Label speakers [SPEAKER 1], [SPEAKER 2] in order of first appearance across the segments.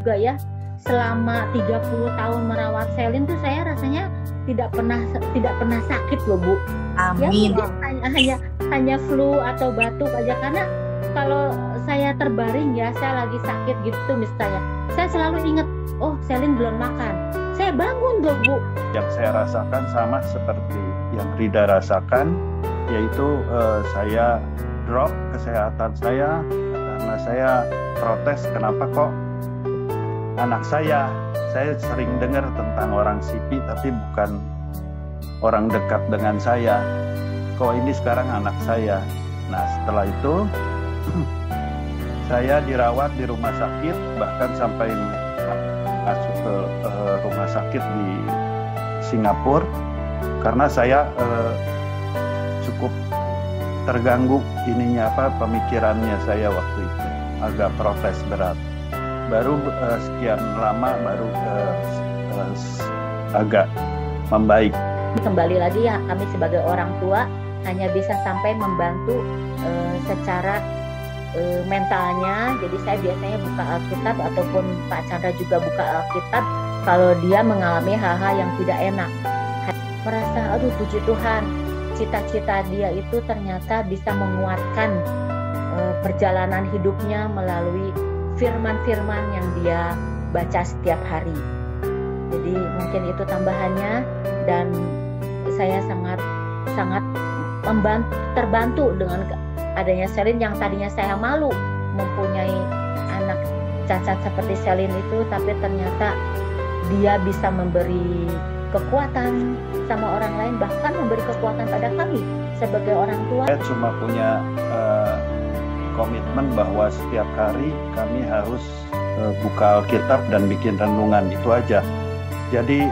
[SPEAKER 1] juga ya, selama 30 tahun merawat Selin tuh saya rasanya tidak pernah sakit loh Bu.
[SPEAKER 2] Amin.
[SPEAKER 1] Ya, hanya flu atau batuk aja, karena kalau saya terbaring ya, saya lagi sakit gitu misalnya, saya selalu ingat, oh Selin belum makan, saya bangun dong Bu.
[SPEAKER 3] Yang saya rasakan sama seperti yang Rida rasakan, yaitu saya drop kesehatan saya karena saya protes, kenapa kok anak saya sering dengar tentang orang CP tapi bukan orang dekat dengan saya, kok ini sekarang anak saya. Nah setelah itu saya dirawat di rumah sakit, bahkan sampai masuk ke rumah sakit di Singapura karena saya cukup terganggu pemikirannya saya waktu itu, agak protes berat. Baru sekian lama baru agak membaik.
[SPEAKER 1] Kembali lagi ya, kami sebagai orang tua hanya bisa sampai membantu secara mentalnya. Jadi saya biasanya buka Alkitab, ataupun Pak Chandra juga buka Alkitab kalau dia mengalami hal-hal yang tidak enak. Merasa, aduh puji Tuhan, cita-cita dia itu ternyata bisa menguatkan perjalanan hidupnya melalui firman-firman yang dia baca setiap hari. Jadi mungkin itu tambahannya, dan saya sangat terbantu dengan adanya Selin, yang tadinya saya malu mempunyai anak cacat seperti Selin itu, tapi ternyata dia bisa memberi kekuatan sama orang lain, bahkan memberi kekuatan pada kami sebagai orang tua.
[SPEAKER 3] Saya cuma punya komitmen bahwa setiap hari kami harus buka Alkitab dan bikin renungan, itu aja. Jadi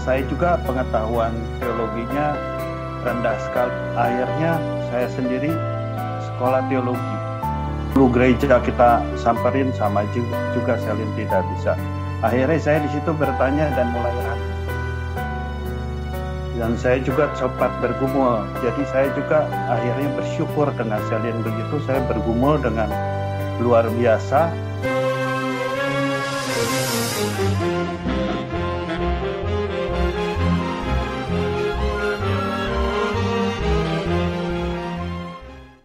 [SPEAKER 3] saya juga pengetahuan teologinya rendah sekali. Akhirnya saya sendiri sekolah teologi. Dulu gereja kita samperin sama juga Selin tidak bisa. Akhirnya saya di situ bertanya dan mulai ragu. Dan saya juga sempat bergumul. Jadi saya juga akhirnya bersyukur dengan Selin begitu. Saya bergumul dengan luar biasa.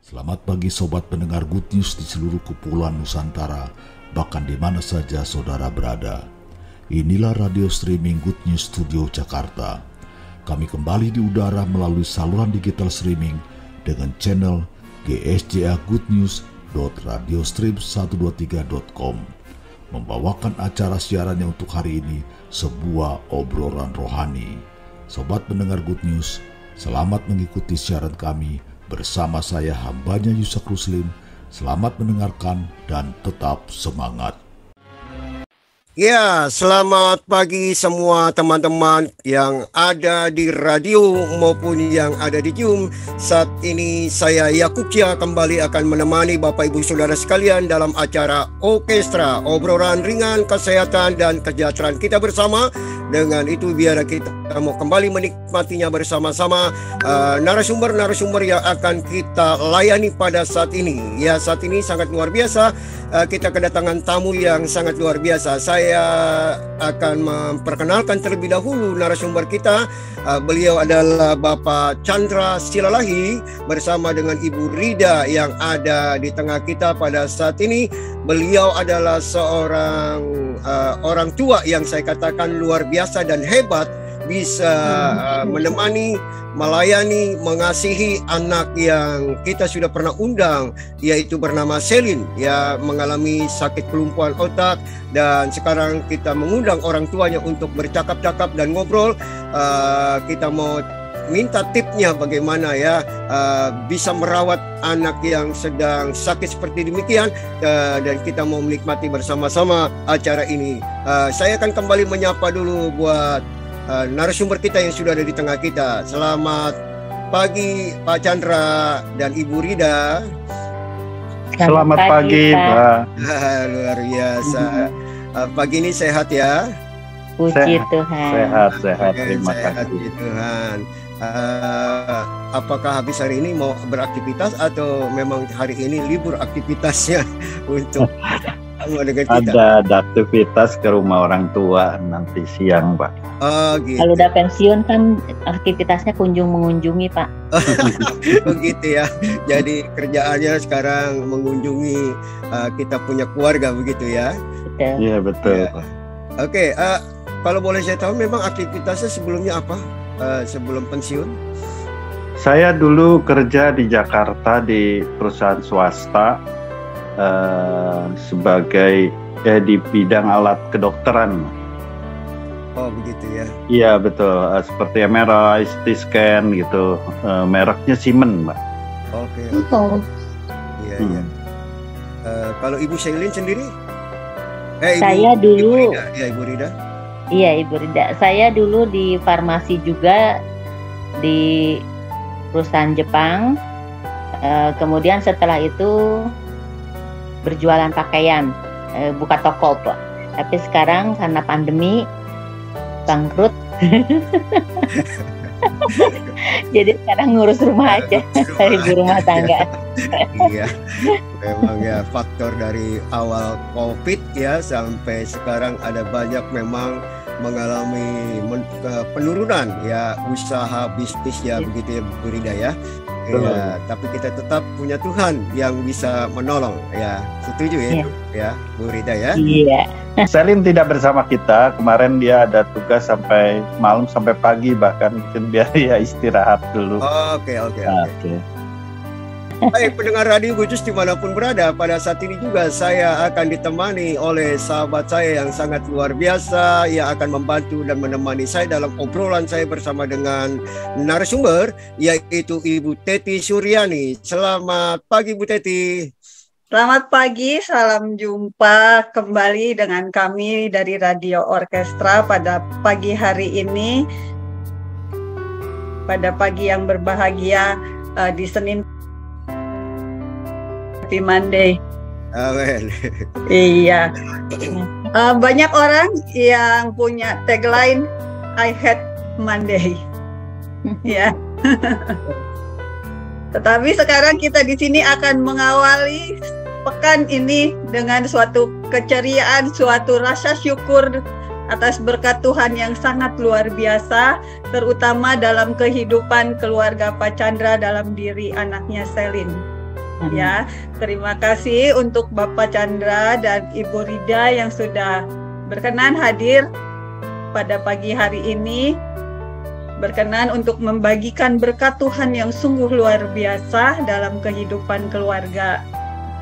[SPEAKER 4] Selamat pagi sobat pendengar Good News di seluruh kepulauan Nusantara, bahkan di mana saja saudara berada. Inilah radio streaming Good News Studio Jakarta. Kami kembali di udara melalui saluran digital streaming dengan channel gsjagoodnews.radiostream123.com, membawakan acara siarannya untuk hari ini, sebuah obrolan rohani. Sobat pendengar Good News, selamat mengikuti siaran kami bersama saya hambanya Yusak Ruslim. Selamat mendengarkan dan tetap semangat.
[SPEAKER 5] Ya, selamat pagi semua teman-teman yang ada di radio maupun yang ada di Zoom. Saat ini saya Yakubia kembali akan menemani Bapak Ibu Saudara sekalian dalam acara Orkestra, obrolan ringan kesehatan dan kesejahteraan kita bersama. Dengan itu biar kita mau kembali menikmatinya bersama-sama narasumber-narasumber yang akan kita layani pada saat ini. Ya, saat ini sangat luar biasa. Kita kedatangan tamu yang sangat luar biasa. Saya akan memperkenalkan terlebih dahulu narasumber kita. Beliau adalah Bapak Chandra Silalahi bersama dengan Ibu Rida yang ada di tengah kita pada saat ini. Beliau adalah seorang orang tua yang saya katakan luar biasa dan hebat, bisa menemani, melayani, mengasihi anak yang kita sudah pernah undang, yaitu bernama Selin, ya, mengalami sakit kelumpuhan otak, dan sekarang kita mengundang orang tuanya untuk bercakap-cakap dan ngobrol. Kita mau minta tipnya bagaimana ya bisa merawat anak yang sedang sakit seperti demikian, dan kita mau menikmati bersama-sama acara ini. Saya akan kembali menyapa dulu buat narasumber kita yang sudah ada di tengah kita. Selamat pagi Pak Chandra dan Ibu Rida.
[SPEAKER 3] Selamat pagi Pak.
[SPEAKER 5] Luar biasa. Pagi ini sehat ya?
[SPEAKER 1] Puji Tuhan.
[SPEAKER 3] Sehat. Terima kasih
[SPEAKER 5] Tuhan. Apakah habis hari ini mau beraktivitas atau memang hari ini libur aktivitasnya untuk Sama dengan kita.
[SPEAKER 3] Ada aktivitas ke rumah orang tua nanti siang, Pak.
[SPEAKER 5] Oh, gitu.
[SPEAKER 1] Kalau udah pensiun kan aktivitasnya kunjung mengunjungi, Pak.
[SPEAKER 5] Begitu ya. Jadi kerjaannya sekarang mengunjungi kita punya keluarga begitu ya.
[SPEAKER 1] Betul.
[SPEAKER 3] Iya, betul.
[SPEAKER 5] Ya. Oke, kalau boleh saya tahu memang aktivitasnya sebelumnya apa? Sebelum pensiun?
[SPEAKER 3] Saya dulu kerja di Jakarta di perusahaan swasta sebagai di bidang alat kedokteran.
[SPEAKER 5] Oh begitu ya.
[SPEAKER 3] Iya betul, seperti MRI, CT scan gitu, mereknya Siemens, Mbak.
[SPEAKER 5] Oke.
[SPEAKER 1] Oh.
[SPEAKER 5] Iya iya. Kalau Ibu Shailin sendiri?
[SPEAKER 1] Saya dulu.
[SPEAKER 5] Ibu Rida. Ya, Ibu Rida.
[SPEAKER 1] Iya, Ibu Rida. Saya dulu di farmasi juga di perusahaan Jepang. Kemudian setelah itu berjualan pakaian, buka toko, Pak. Tapi sekarang karena pandemi bangkrut. Jadi sekarang ngurus rumah aja, ibu rumah tangga.
[SPEAKER 5] Iya, memang ya faktor dari awal COVID ya sampai sekarang ada banyak memang mengalami penurunan ya usaha bisnis ya begitu ya Bu Rida ya. Ya, tapi kita tetap punya Tuhan yang bisa menolong ya. Setuju ya, ya Bu Rida ya?
[SPEAKER 1] Iya.
[SPEAKER 3] Selin tidak bersama kita. Kemarin dia ada tugas sampai malam sampai pagi bahkan mungkin biar dia istirahat dulu.
[SPEAKER 5] Oke. Baik pendengar radio Gujus dimanapun berada, pada saat ini juga saya akan ditemani oleh sahabat saya yang sangat luar biasa yang akan membantu dan menemani saya dalam obrolan saya bersama dengan narasumber yaitu Ibu Teti Suryani. Selamat pagi Bu Teti.
[SPEAKER 2] Selamat pagi, salam jumpa kembali dengan kami dari Radio Orkestra pada pagi hari ini. Pada pagi yang berbahagia di Senin Happy Monday.
[SPEAKER 5] Amin.
[SPEAKER 2] Iya. Banyak orang yang punya tagline I hate Monday. Ya. Tetapi sekarang kita di sini akan mengawali pekan ini dengan suatu keceriaan, suatu rasa syukur atas berkat Tuhan yang sangat luar biasa, terutama dalam kehidupan keluarga Pak Chandra dalam diri anaknya Selin. Ya, terima kasih untuk Bapak Chandra dan Ibu Rida yang sudah berkenan hadir pada pagi hari ini, berkenan untuk membagikan berkat Tuhan yang sungguh luar biasa dalam kehidupan keluarga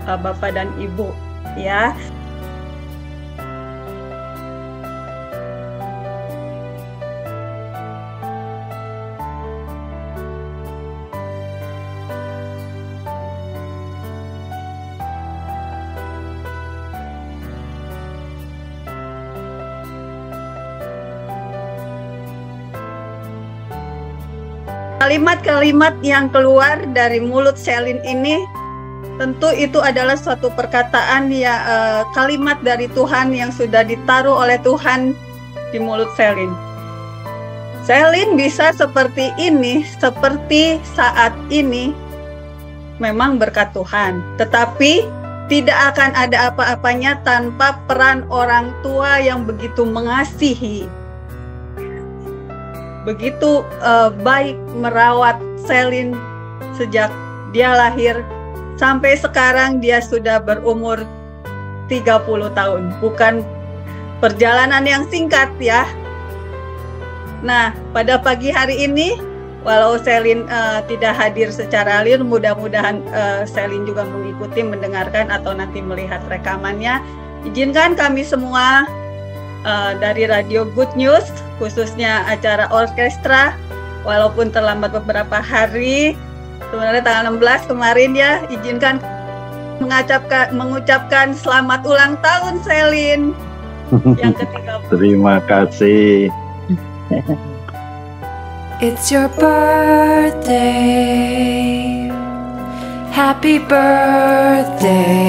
[SPEAKER 2] Bapak dan Ibu. Ya. Kalimat-kalimat yang keluar dari mulut Selin ini tentu itu adalah suatu perkataan ya, kalimat dari Tuhan yang sudah ditaruh oleh Tuhan di mulut Selin. Selin bisa seperti ini, seperti saat ini memang berkat Tuhan. Tetapi tidak akan ada apa-apanya tanpa peran orang tua yang begitu mengasihi, begitu baik merawat Selin sejak dia lahir sampai sekarang dia sudah berumur 30 tahun. Bukan perjalanan yang singkat ya. Nah, pada pagi hari ini walau Selin tidak hadir secara real, mudah-mudahan Selin juga mengikuti, mendengarkan atau nanti melihat rekamannya. Izinkan kami semua dari Radio Good News, khususnya acara orkestra, walaupun terlambat beberapa hari, sebenarnya tanggal 16 kemarin ya, izinkan mengucapkan selamat ulang tahun Selin yang ke-30.
[SPEAKER 3] Terima kasih.
[SPEAKER 6] It's your birthday. Happy birthday.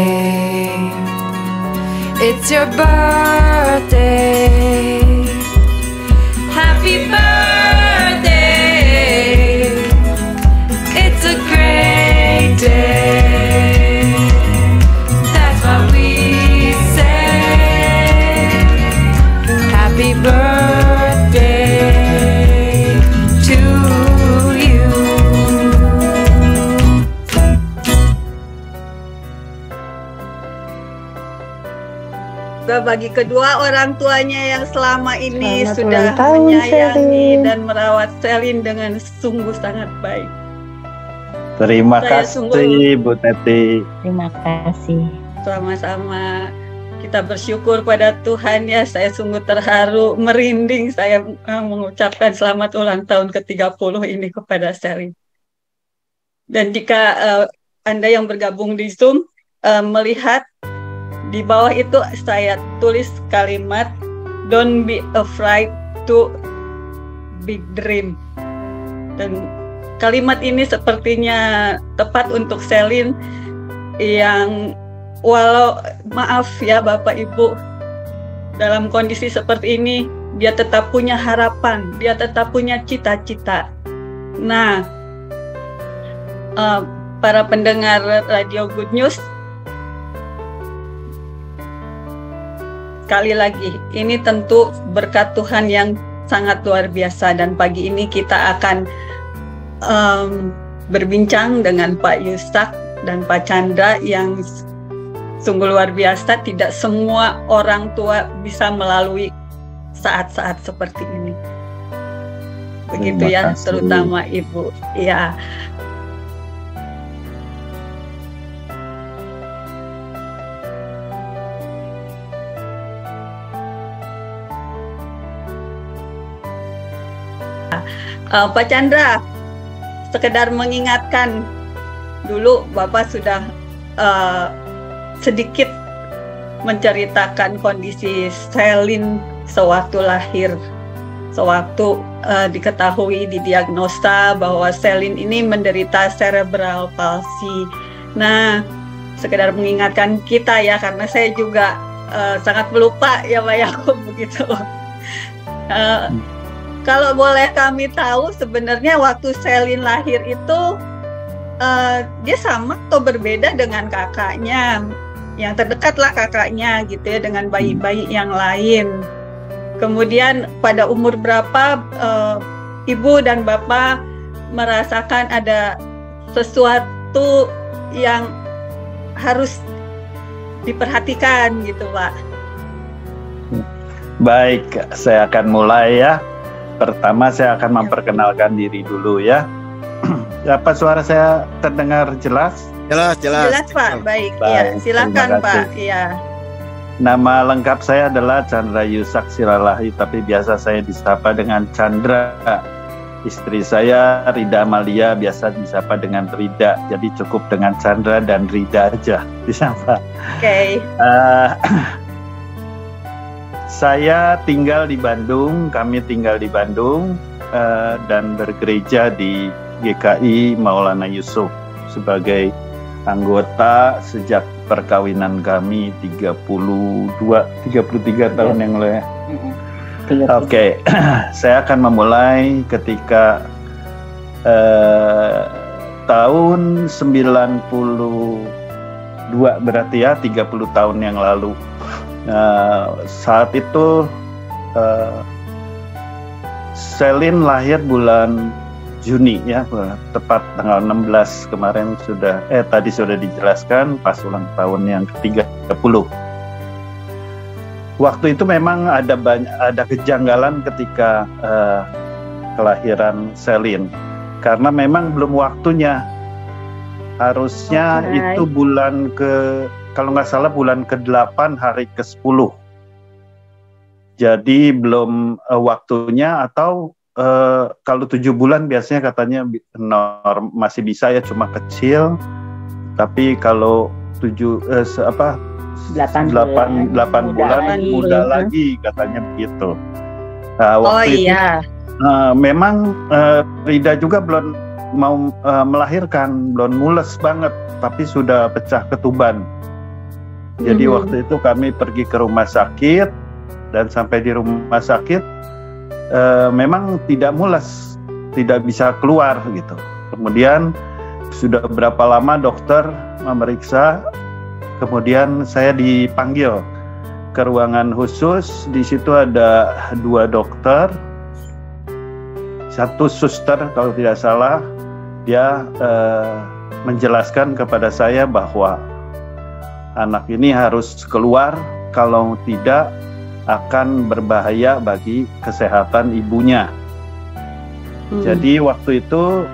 [SPEAKER 6] It's your birthday. Happy birthday. It's a great day. That's what we say. happy birthday to you.
[SPEAKER 2] Bagi kedua orang tuanya yang selama ini
[SPEAKER 7] Selamat
[SPEAKER 2] sudah
[SPEAKER 7] ulang tahun,
[SPEAKER 2] menyayangi
[SPEAKER 7] Selin.
[SPEAKER 2] dan merawat Selin dengan sungguh sangat baik.
[SPEAKER 3] Terima
[SPEAKER 2] Saya
[SPEAKER 3] kasih Bu Teti.
[SPEAKER 1] Terima kasih.
[SPEAKER 2] Sama-sama kita bersyukur pada Tuhan ya. Saya sungguh terharu, merinding saya mengucapkan selamat ulang tahun ke-30 ini kepada Selin. Dan jika Anda yang bergabung di Zoom melihat di bawah itu saya tulis kalimat "Don't be afraid to big dream". Dan kalimat ini sepertinya tepat untuk Selin yang walau maaf ya Bapak Ibu, dalam kondisi seperti ini dia tetap punya harapan, dia tetap punya cita-cita. Nah, para pendengar Radio Good News, sekali lagi ini tentu berkat Tuhan yang sangat luar biasa, dan pagi ini kita akan berbincang dengan Pak Yusak dan Pak Chandra yang sungguh luar biasa. Tidak semua orang tua bisa melalui saat-saat seperti ini. Begitu ya, terutama ibu. Ya. Pak Chandra, sekedar mengingatkan dulu, Bapak sudah sedikit menceritakan kondisi Selin sewaktu lahir, sewaktu diketahui didiagnosa bahwa Selin ini menderita cerebral palsy. Nah, sekedar mengingatkan kita ya, karena saya juga sangat pelupa ya Pak Yakub begitu. Kalau boleh kami tahu, sebenarnya waktu Selin lahir itu dia sama atau berbeda dengan kakaknya, yang terdekat lah kakaknya gitu ya, dengan bayi-bayi yang lain. Kemudian pada umur berapa ibu dan bapak merasakan ada sesuatu yang harus diperhatikan gitu Pak?
[SPEAKER 3] Baik, saya akan mulai ya. Pertama saya akan memperkenalkan diri dulu ya. Apa suara saya terdengar jelas?
[SPEAKER 5] Jelas.
[SPEAKER 2] Jelas Pak, baik. Ya, silakan Pak. Ya.
[SPEAKER 3] Nama lengkap saya adalah Chandra Yusak Siralahi, tapi biasa saya disapa dengan Chandra. Istri saya Rida Amalia, biasa disapa dengan Rida. Jadi cukup dengan Chandra dan Rida aja disapa.
[SPEAKER 2] Oke.
[SPEAKER 3] Saya tinggal di Bandung, kami tinggal di Bandung dan bergereja di GKI Maulana Yusuf sebagai anggota sejak perkawinan kami 33 tahun yang lalu ya. Oke, saya akan memulai ketika tahun 92 berarti ya, 30 tahun yang lalu. Saat itu Selin lahir bulan Juni ya, tepat tanggal 16 kemarin tadi sudah dijelaskan pas ulang tahun yang ke-30. Waktu itu memang ada kejanggalan ketika kelahiran Selin, karena memang belum waktunya. Harusnya itu kalau nggak salah bulan ke-8 hari ke-10. Jadi belum waktunya, atau kalau 7 bulan biasanya katanya masih bisa ya, cuma kecil. Tapi kalau 8 bulan muda lagi katanya begitu. Waktu itu, memang Rida juga belum mau melahirkan, belum mules banget, tapi sudah pecah ketuban. Jadi waktu itu kami pergi ke rumah sakit, dan sampai di rumah sakit memang tidak mules, tidak bisa keluar gitu. Kemudian sudah berapa lama dokter memeriksa, kemudian saya dipanggil ke ruangan khusus. Di situ ada 2 dokter, 1 suster kalau tidak salah. Dia menjelaskan kepada saya bahwa anak ini harus keluar, kalau tidak akan berbahaya bagi kesehatan ibunya. Jadi waktu itu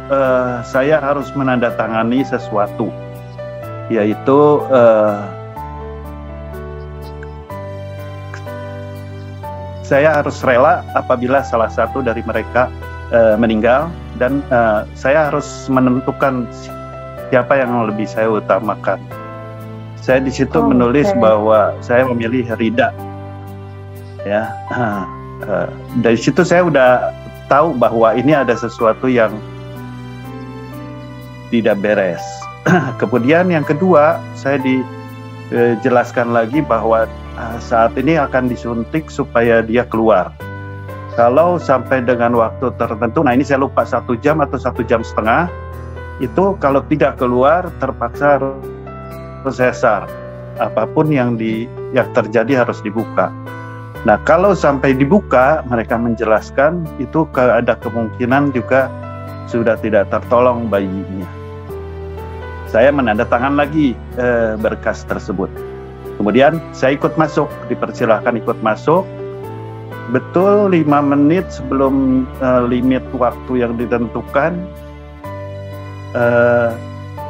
[SPEAKER 3] saya harus menandatangani sesuatu, yaitu saya harus rela apabila salah satu dari mereka meninggal, dan saya harus menentukan siapa yang lebih saya utamakan. Saya di situ menulis bahwa saya memilih Rida. Ya, dari situ saya udah tahu bahwa ini ada sesuatu yang tidak beres. Kemudian yang kedua, saya dijelaskan lagi bahwa saat ini akan disuntik supaya dia keluar. Kalau sampai dengan waktu tertentu, nah ini saya lupa 1 jam atau 1 jam setengah, itu kalau tidak keluar terpaksa harus sesar. Apapun yang terjadi harus dibuka. Nah, kalau sampai dibuka, mereka menjelaskan itu ada kemungkinan juga sudah tidak tertolong bayinya. Saya menandatangan lagi berkas tersebut. Kemudian saya ikut masuk, dipersilahkan ikut masuk. Betul 5 menit sebelum limit waktu yang ditentukan,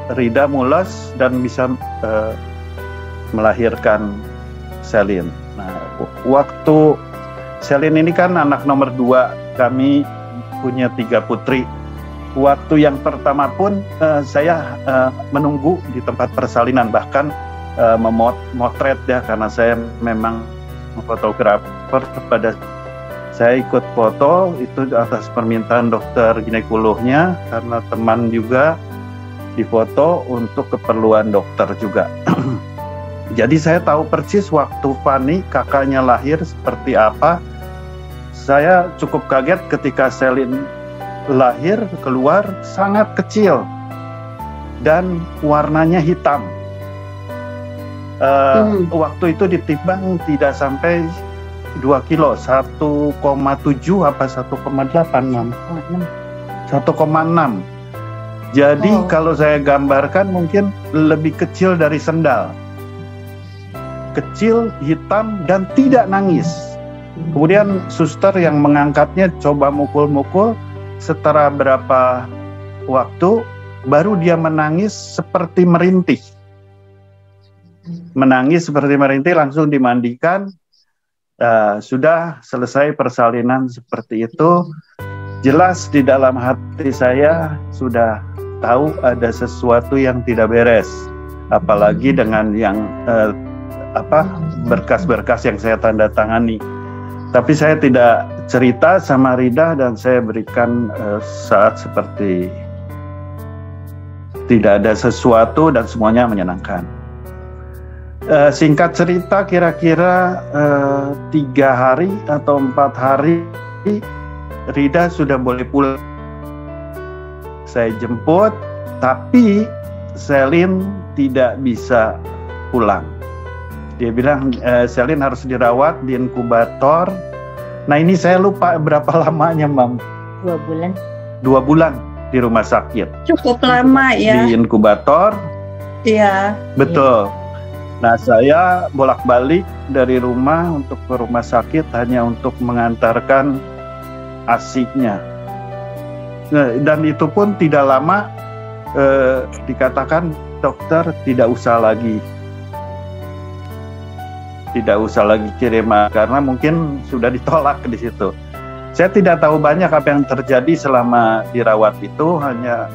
[SPEAKER 3] Rida mulas dan bisa melahirkan Selin. Nah, waktu Selin ini kan anak nomor 2, kami punya 3 putri. Waktu yang pertama pun saya menunggu di tempat persalinan, bahkan memotret ya, karena saya memang fotografer. Pada saya ikut foto itu atas permintaan dokter ginekolognya, karena teman juga difoto untuk keperluan dokter juga. Jadi saya tahu persis waktu Fani kakaknya lahir seperti apa. Saya cukup kaget ketika Selin lahir, keluar sangat kecil dan warnanya hitam. Waktu itu ditimbang tidak sampai 2 kilo, 1,7 apa 1,8, 1,6. Jadi kalau saya gambarkan mungkin lebih kecil dari sendal. Kecil, hitam, dan tidak nangis. Kemudian suster yang mengangkatnya coba mukul-mukul. Setelah berapa waktu baru dia menangis seperti merintih. Menangis seperti merintih, langsung dimandikan. Sudah selesai persalinan seperti itu. Jelas di dalam hati saya sudah tahu ada sesuatu yang tidak beres. Apalagi dengan yang berkas-berkas yang saya tanda tangani. Tapi saya tidak cerita sama Rida, dan saya berikan saat seperti tidak ada sesuatu dan semuanya menyenangkan. Singkat cerita, kira-kira 3 hari atau 4 hari Rida sudah boleh pulang. Saya jemput, tapi Selin tidak bisa pulang. Dia bilang Selin harus dirawat di inkubator. Nah ini saya lupa berapa lamanya, Mam.
[SPEAKER 1] 2 bulan.
[SPEAKER 3] 2 bulan di rumah sakit.
[SPEAKER 2] Cukup lama ya.
[SPEAKER 3] Di inkubator.
[SPEAKER 2] Iya.
[SPEAKER 3] Betul. Nah saya bolak-balik dari rumah untuk ke rumah sakit hanya untuk mengantarkan ASI-nya. Dan itu pun tidak lama, dikatakan dokter tidak usah lagi kirim, karena mungkin sudah ditolak di situ. Saya tidak tahu banyak apa yang terjadi selama dirawat itu, hanya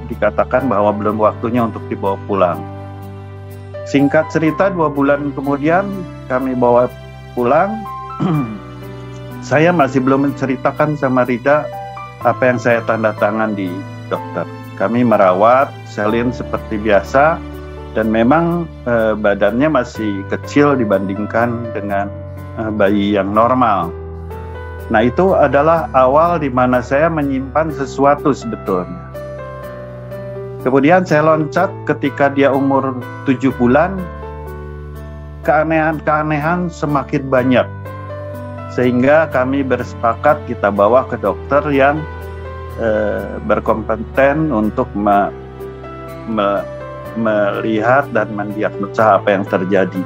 [SPEAKER 3] dikatakan bahwa belum waktunya untuk dibawa pulang. Singkat cerita, 2 bulan kemudian kami bawa pulang. Saya masih belum menceritakan sama Rida apa yang saya tanda tangan di dokter. Kami merawat Selin seperti biasa, dan memang badannya masih kecil dibandingkan dengan bayi yang normal. Nah itu adalah awal di mana saya menyimpan sesuatu sebetulnya. Kemudian saya loncat ketika dia umur 7 bulan. keanehan-keanehan semakin banyak. Sehingga kami bersepakat kita bawa ke dokter yang berkompeten untuk melihat dan mendiagnosa apa yang terjadi.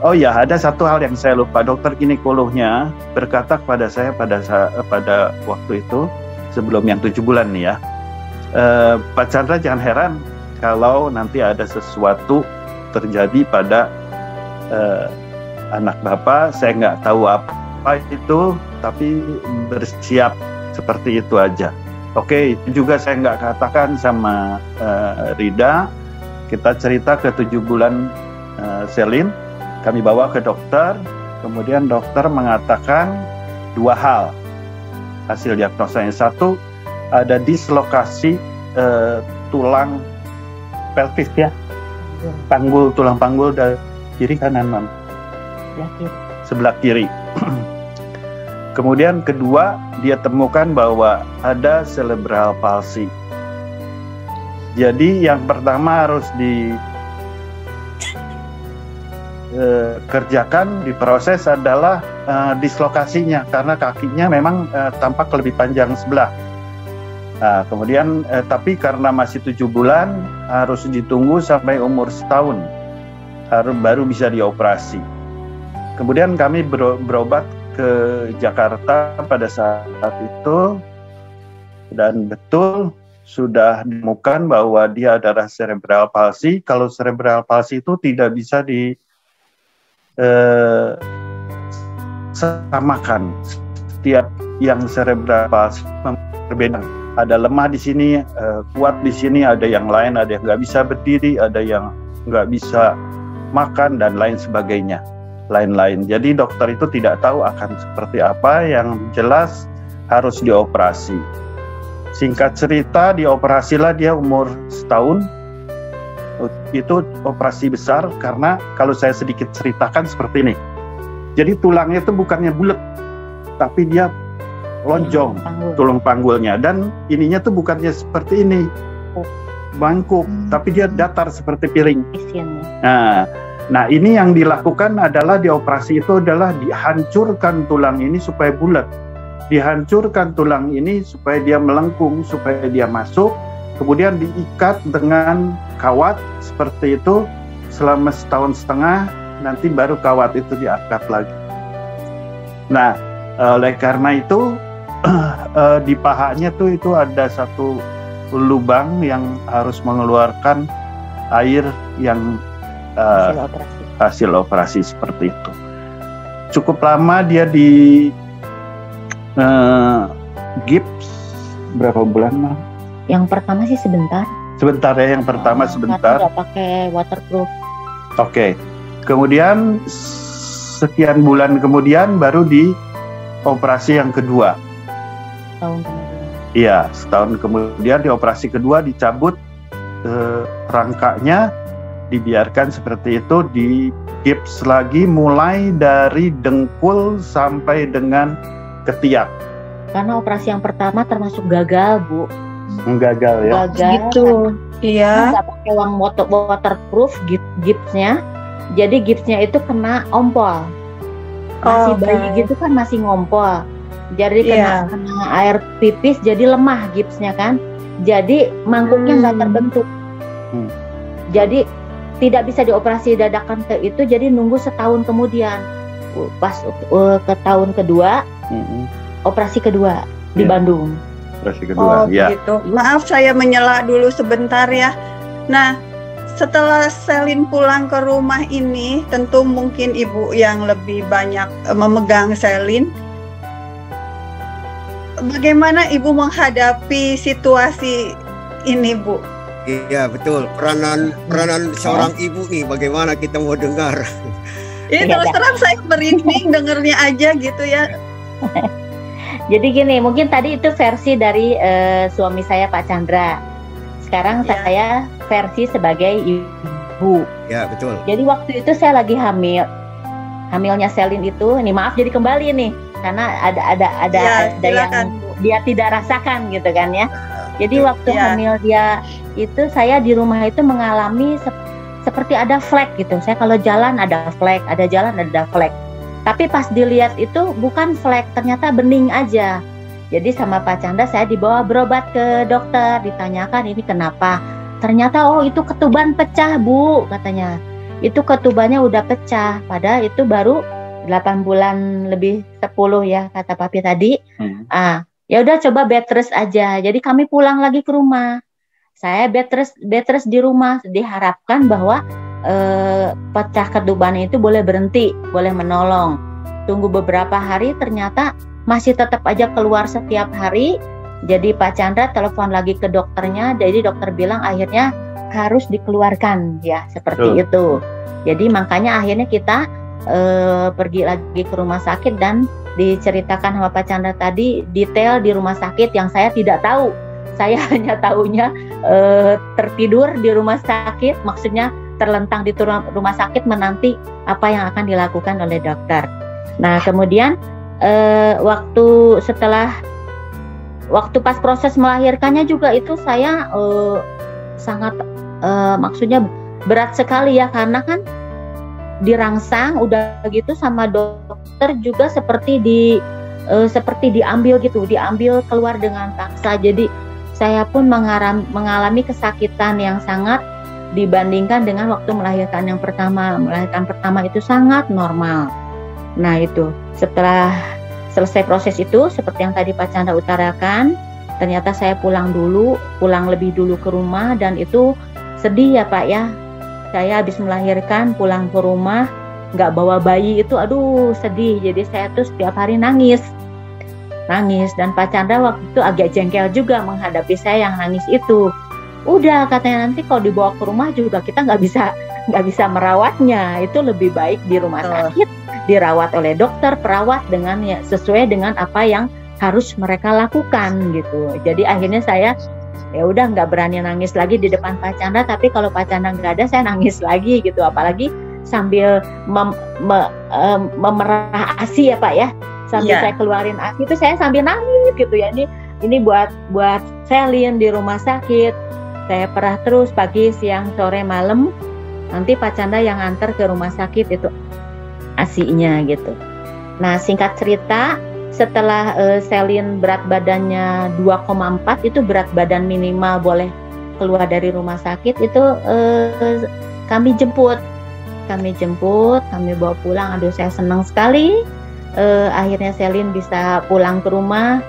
[SPEAKER 3] Oh ya, ada satu hal yang saya lupa. Dokter ginekolognya berkata kepada saya pada waktu itu, sebelum yang 7 bulan nih ya, Pak Chandra jangan heran kalau nanti ada sesuatu terjadi pada anak Bapak. Saya nggak tahu apa itu, tapi bersiap seperti itu aja. Oke, itu juga saya nggak katakan sama Rida. Kita cerita ke 7 bulan Selin. Kami bawa ke dokter, kemudian dokter mengatakan 2 hal hasil diagnosa. Yang satu, ada dislokasi tulang pelvis ya, tulang panggul dari kiri kanan, Mam? Sebelah kiri. Kemudian kedua, dia temukan bahwa ada cerebral palsy. Jadi yang pertama harus kerjakan, diproses adalah dislokasinya, karena kakinya memang tampak lebih panjang sebelah. Nah, kemudian tapi karena masih 7 bulan harus ditunggu sampai umur 1 tahun baru bisa dioperasi. Kemudian kami berobat ke Jakarta pada saat itu, dan betul sudah ditemukan bahwa dia adalah cerebral palsy. Kalau cerebral palsy itu tidak bisa samakan. Setiap yang cerebral palsy berbeda. Ada lemah di sini, kuat di sini, ada yang lain, ada yang nggak bisa berdiri, ada yang nggak bisa makan, dan lain sebagainya. Lain-lain. Jadi dokter itu tidak tahu akan seperti apa, yang jelas harus dioperasi. Singkat cerita, dioperasilah dia umur 1 tahun. Itu operasi besar, karena kalau saya sedikit ceritakan seperti ini. Jadi tulangnya itu bukannya bulat, tapi dia lonjong, tulang panggulnya, dan ininya tuh bukannya seperti ini bangkuk, tapi dia datar seperti piring. Nah ini yang dilakukan adalah dioperasi itu adalah dihancurkan tulang ini supaya bulat, dihancurkan tulang ini supaya dia melengkung, supaya dia masuk, kemudian diikat dengan kawat seperti itu selama 1,5 tahun, nanti baru kawat itu diangkat lagi. Nah, oleh karena itu di pahanya tuh itu ada satu lubang yang harus mengeluarkan air yang hasil operasi seperti itu. Cukup lama dia di gips, berapa bulan, Mam?
[SPEAKER 1] Yang pertama sih sebentar.
[SPEAKER 3] Sebentar ya, yang pertama sebentar.
[SPEAKER 1] Nggak pakai waterproof.
[SPEAKER 3] Oke. Kemudian sekian bulan kemudian baru di operasi yang kedua.
[SPEAKER 1] Tahun kemudian.
[SPEAKER 3] Iya, 1 tahun kemudian di operasi kedua dicabut rangkanya, dibiarkan seperti itu, di gips lagi mulai dari dengkul sampai dengan ketiak.
[SPEAKER 1] Karena operasi yang pertama termasuk gagal, Bu.
[SPEAKER 3] Gagal ya.
[SPEAKER 1] Gagal.
[SPEAKER 2] Gitu. Iya.
[SPEAKER 1] Nggak pakai uang waterproof gipsnya. Jadi gipsnya itu kena ompol. Masih bayi gitu kan masih ngompol. Jadi kena air pipis, jadi lemah gipsnya kan. Jadi mangkuknya nggak terbentuk. Jadi tidak bisa dioperasi dadakan ke itu. Jadi nunggu 1 tahun kemudian. Pas ke tahun kedua, operasi kedua di Bandung.
[SPEAKER 3] Operasi kedua, ya.
[SPEAKER 2] Begitu. Maaf saya menyela dulu sebentar ya. Nah, setelah Selin pulang ke rumah ini, tentu mungkin ibu yang lebih banyak memegang Selin. Bagaimana ibu menghadapi situasi ini, Bu?
[SPEAKER 5] Iya betul. Peranan seorang ibu nih, bagaimana kita mau dengar?
[SPEAKER 2] Ini terus terang saya merinding dengernya aja gitu ya.
[SPEAKER 1] Jadi gini, mungkin tadi itu versi dari suami saya Pak Chandra. Sekarang saya versi sebagai ibu. Ya betul. Jadi waktu itu saya lagi hamilnya Selin itu. Ini maaf jadi kembali nih, karena ada yang dia tidak rasakan gitu kan ya. Jadi waktu hamil dia itu, saya di rumah itu mengalami seperti ada flek gitu. Saya kalau jalan ada flek, ada jalan ada flek. Tapi pas dilihat itu bukan flek, ternyata bening aja. Jadi sama Pak Chandra saya dibawa berobat ke dokter, ditanyakan ini kenapa. Ternyata oh itu ketuban pecah Bu, katanya. Itu ketubannya udah pecah, padahal itu baru 8 bulan lebih 10 ya kata Papi tadi. Ya udah coba bed rest aja. Jadi kami pulang lagi ke rumah. Saya bed rest di rumah, diharapkan bahwa pecah ketubannya itu boleh berhenti, boleh menolong. Tunggu beberapa hari ternyata masih tetap aja keluar setiap hari. Jadi Pak Chandra telepon lagi ke dokternya, jadi dokter bilang akhirnya harus dikeluarkan ya, seperti itu. Jadi makanya akhirnya kita pergi lagi ke rumah sakit dan diceritakan sama Pak Chandra tadi detail di rumah sakit yang saya tidak tahu. Saya hanya tahunya tertidur di rumah sakit, maksudnya terlentang di rumah sakit menanti apa yang akan dilakukan oleh dokter. Nah kemudian waktu pas proses melahirkannya juga itu saya sangat maksudnya berat sekali ya, karena kan dirangsang udah gitu sama dokter juga seperti diambil gitu, diambil keluar dengan paksa. Jadi saya pun mengalami kesakitan yang sangat dibandingkan dengan waktu melahirkan yang pertama. Melahirkan pertama itu sangat normal. Nah itu setelah selesai proses itu seperti yang tadi Pak Chandra utarakan, ternyata saya pulang lebih dulu ke rumah, dan itu sedih ya Pak ya. Saya habis melahirkan pulang ke rumah nggak bawa bayi itu aduh sedih. Jadi saya tuh setiap hari nangis, dan Pak Chandra waktu itu agak jengkel juga menghadapi saya yang nangis itu. Udah katanya nanti kalau dibawa ke rumah juga kita nggak bisa merawatnya, itu lebih baik di rumah sakit dirawat oleh dokter perawat dengan ya sesuai dengan apa yang harus mereka lakukan gitu. Jadi akhirnya saya ya udah nggak berani nangis lagi di depan Pak Chandra, tapi kalau Pak Chandra nggak ada saya nangis lagi gitu, apalagi sambil memerah ASI ya Pak ya, sambil saya keluarin ASI itu saya sambil nangis gitu ya. Ini buat Selin di rumah sakit, saya perah terus pagi siang sore malam, nanti Pak Chandra yang antar ke rumah sakit itu ASI-nya gitu. Nah singkat cerita, setelah Selin berat badannya 2,4 itu berat badan minimal boleh keluar dari rumah sakit itu kami jemput, kami bawa pulang. Aduh saya senang sekali. Akhirnya Selin bisa pulang ke rumah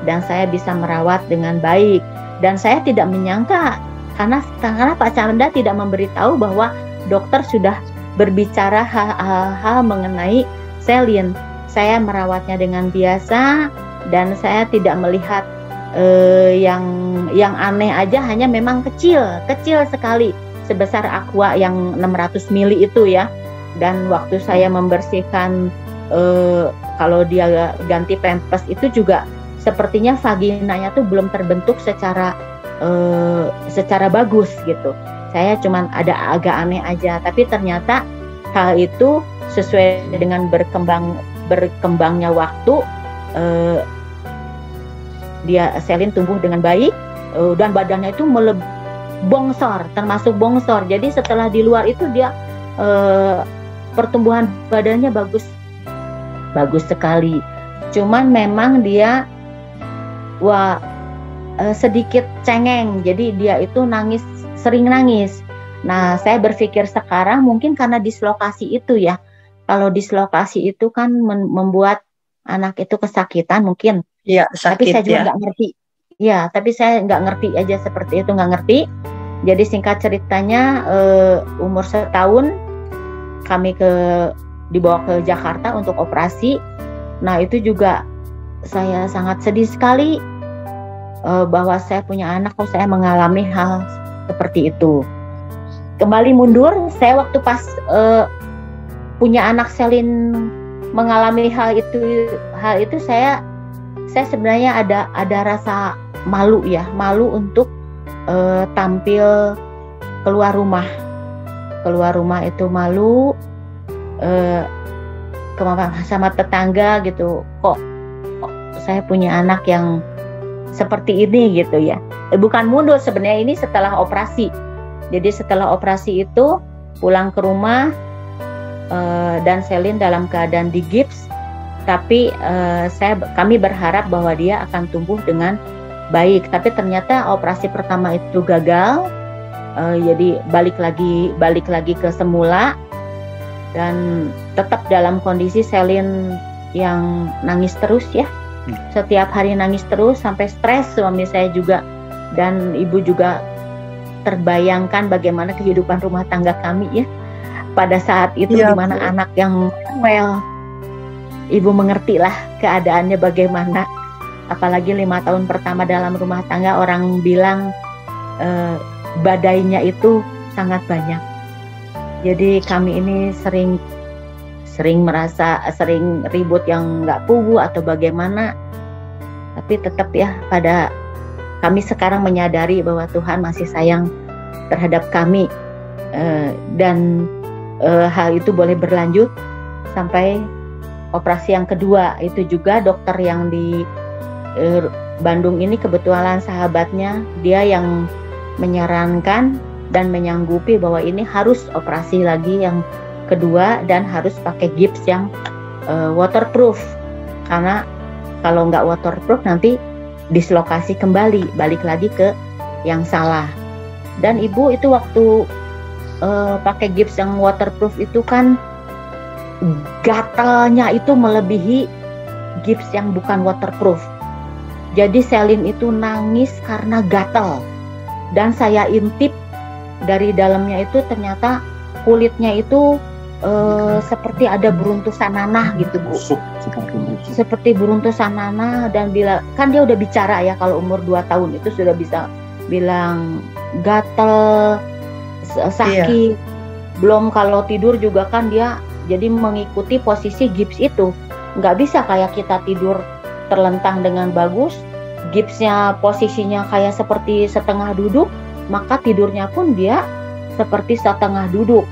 [SPEAKER 1] dan saya bisa merawat dengan baik. Dan saya tidak menyangka karena Pak Chandra tidak memberitahu bahwa dokter sudah berbicara hal-hal mengenai Selin. Saya merawatnya dengan biasa dan saya tidak melihat yang aneh aja, hanya memang kecil sekali, sebesar aqua yang 600 mili itu ya. Dan waktu saya membersihkan kalau dia ganti pampers itu juga sepertinya vaginanya tuh belum terbentuk secara bagus gitu. Saya cuman ada agak aneh aja, tapi ternyata hal itu sesuai dengan berkembangnya waktu, dia Selin tumbuh dengan baik dan badannya itu bongsor, termasuk bongsor. Jadi setelah di luar itu dia pertumbuhan badannya bagus sekali. Cuman memang dia sedikit cengeng, jadi dia itu sering nangis. Nah saya berpikir sekarang mungkin karena dislokasi itu ya. Kalau dislokasi itu kan membuat anak itu kesakitan mungkin.
[SPEAKER 2] Iya, sakit.
[SPEAKER 1] Tapi saya juga nggak ngerti. Ya, tapi saya nggak ngerti aja seperti itu, nggak ngerti. Jadi singkat ceritanya umur 1 tahun kami dibawa ke Jakarta untuk operasi. Nah itu juga saya sangat sedih sekali bahwa saya punya anak kok saya mengalami hal seperti itu. Kembali mundur, saya waktu pas punya anak Selin mengalami hal itu saya sebenarnya ada rasa malu ya, malu untuk tampil keluar rumah itu malu sama tetangga gitu, kok saya punya anak yang seperti ini gitu ya. Bukan mundur sebenarnya, ini setelah operasi. Jadi setelah operasi itu pulang ke rumah dan Selin dalam keadaan digips, tapi kami berharap bahwa dia akan tumbuh dengan baik. Tapi ternyata operasi pertama itu gagal, jadi balik lagi ke semula, dan tetap dalam kondisi Selin yang nangis terus ya. Setiap hari nangis terus sampai stres. Suami saya juga dan ibu juga terbayangkan bagaimana kehidupan rumah tangga kami ya pada saat itu, di mana anak yang ibu mengerti lah keadaannya bagaimana. Apalagi 5 tahun pertama dalam rumah tangga, orang bilang badainya itu sangat banyak. Jadi kami ini sering ribut yang nggak pugu atau bagaimana, tapi tetap ya kami sekarang menyadari bahwa Tuhan masih sayang terhadap kami, dan hal itu boleh berlanjut sampai operasi yang kedua. Itu juga dokter yang di Bandung ini kebetulan sahabatnya, dia yang menyarankan dan menyanggupi bahwa ini harus operasi lagi yang kedua dan harus pakai gips yang waterproof, karena kalau nggak waterproof nanti dislokasi kembali, balik lagi ke yang salah. Dan ibu itu waktu pakai gips yang waterproof itu kan gatalnya itu melebihi gips yang bukan waterproof. Jadi Selin itu nangis karena gatal, dan saya intip dari dalamnya itu ternyata kulitnya itu seperti ada beruntusan nanah gitu Bu, seperti beruntusan nanah. Dan bila kan dia udah bicara ya, kalau umur 2 tahun itu sudah bisa bilang gatel, sakit. Belum kalau tidur juga kan dia jadi mengikuti posisi gips itu, nggak bisa kayak kita tidur terlentang dengan bagus. Gipsnya posisinya kayak seperti setengah duduk, maka tidurnya pun dia seperti setengah duduk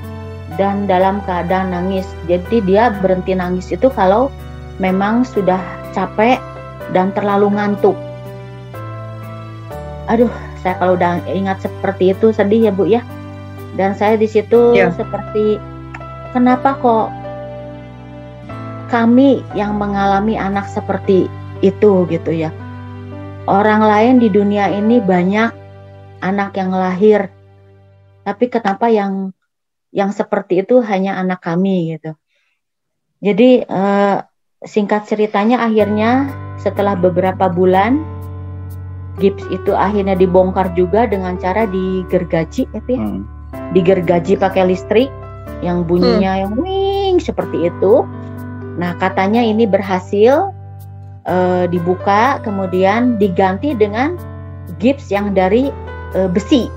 [SPEAKER 1] dan dalam keadaan nangis. Jadi dia berhenti nangis itu kalau memang sudah capek dan terlalu ngantuk. Aduh, saya kalau udah ingat seperti itu sedih ya Bu ya. Dan saya di situ seperti, kenapa kok kami yang mengalami anak seperti itu gitu ya. Orang lain di dunia ini banyak anak yang lahir, tapi kenapa yang seperti itu hanya anak kami gitu. Jadi singkat ceritanya, akhirnya setelah beberapa bulan gips itu akhirnya dibongkar juga dengan cara digergaji gitu ya. Digergaji pakai listrik yang bunyinya yang wing seperti itu. Nah, katanya ini berhasil dibuka, kemudian diganti dengan gips yang dari besi.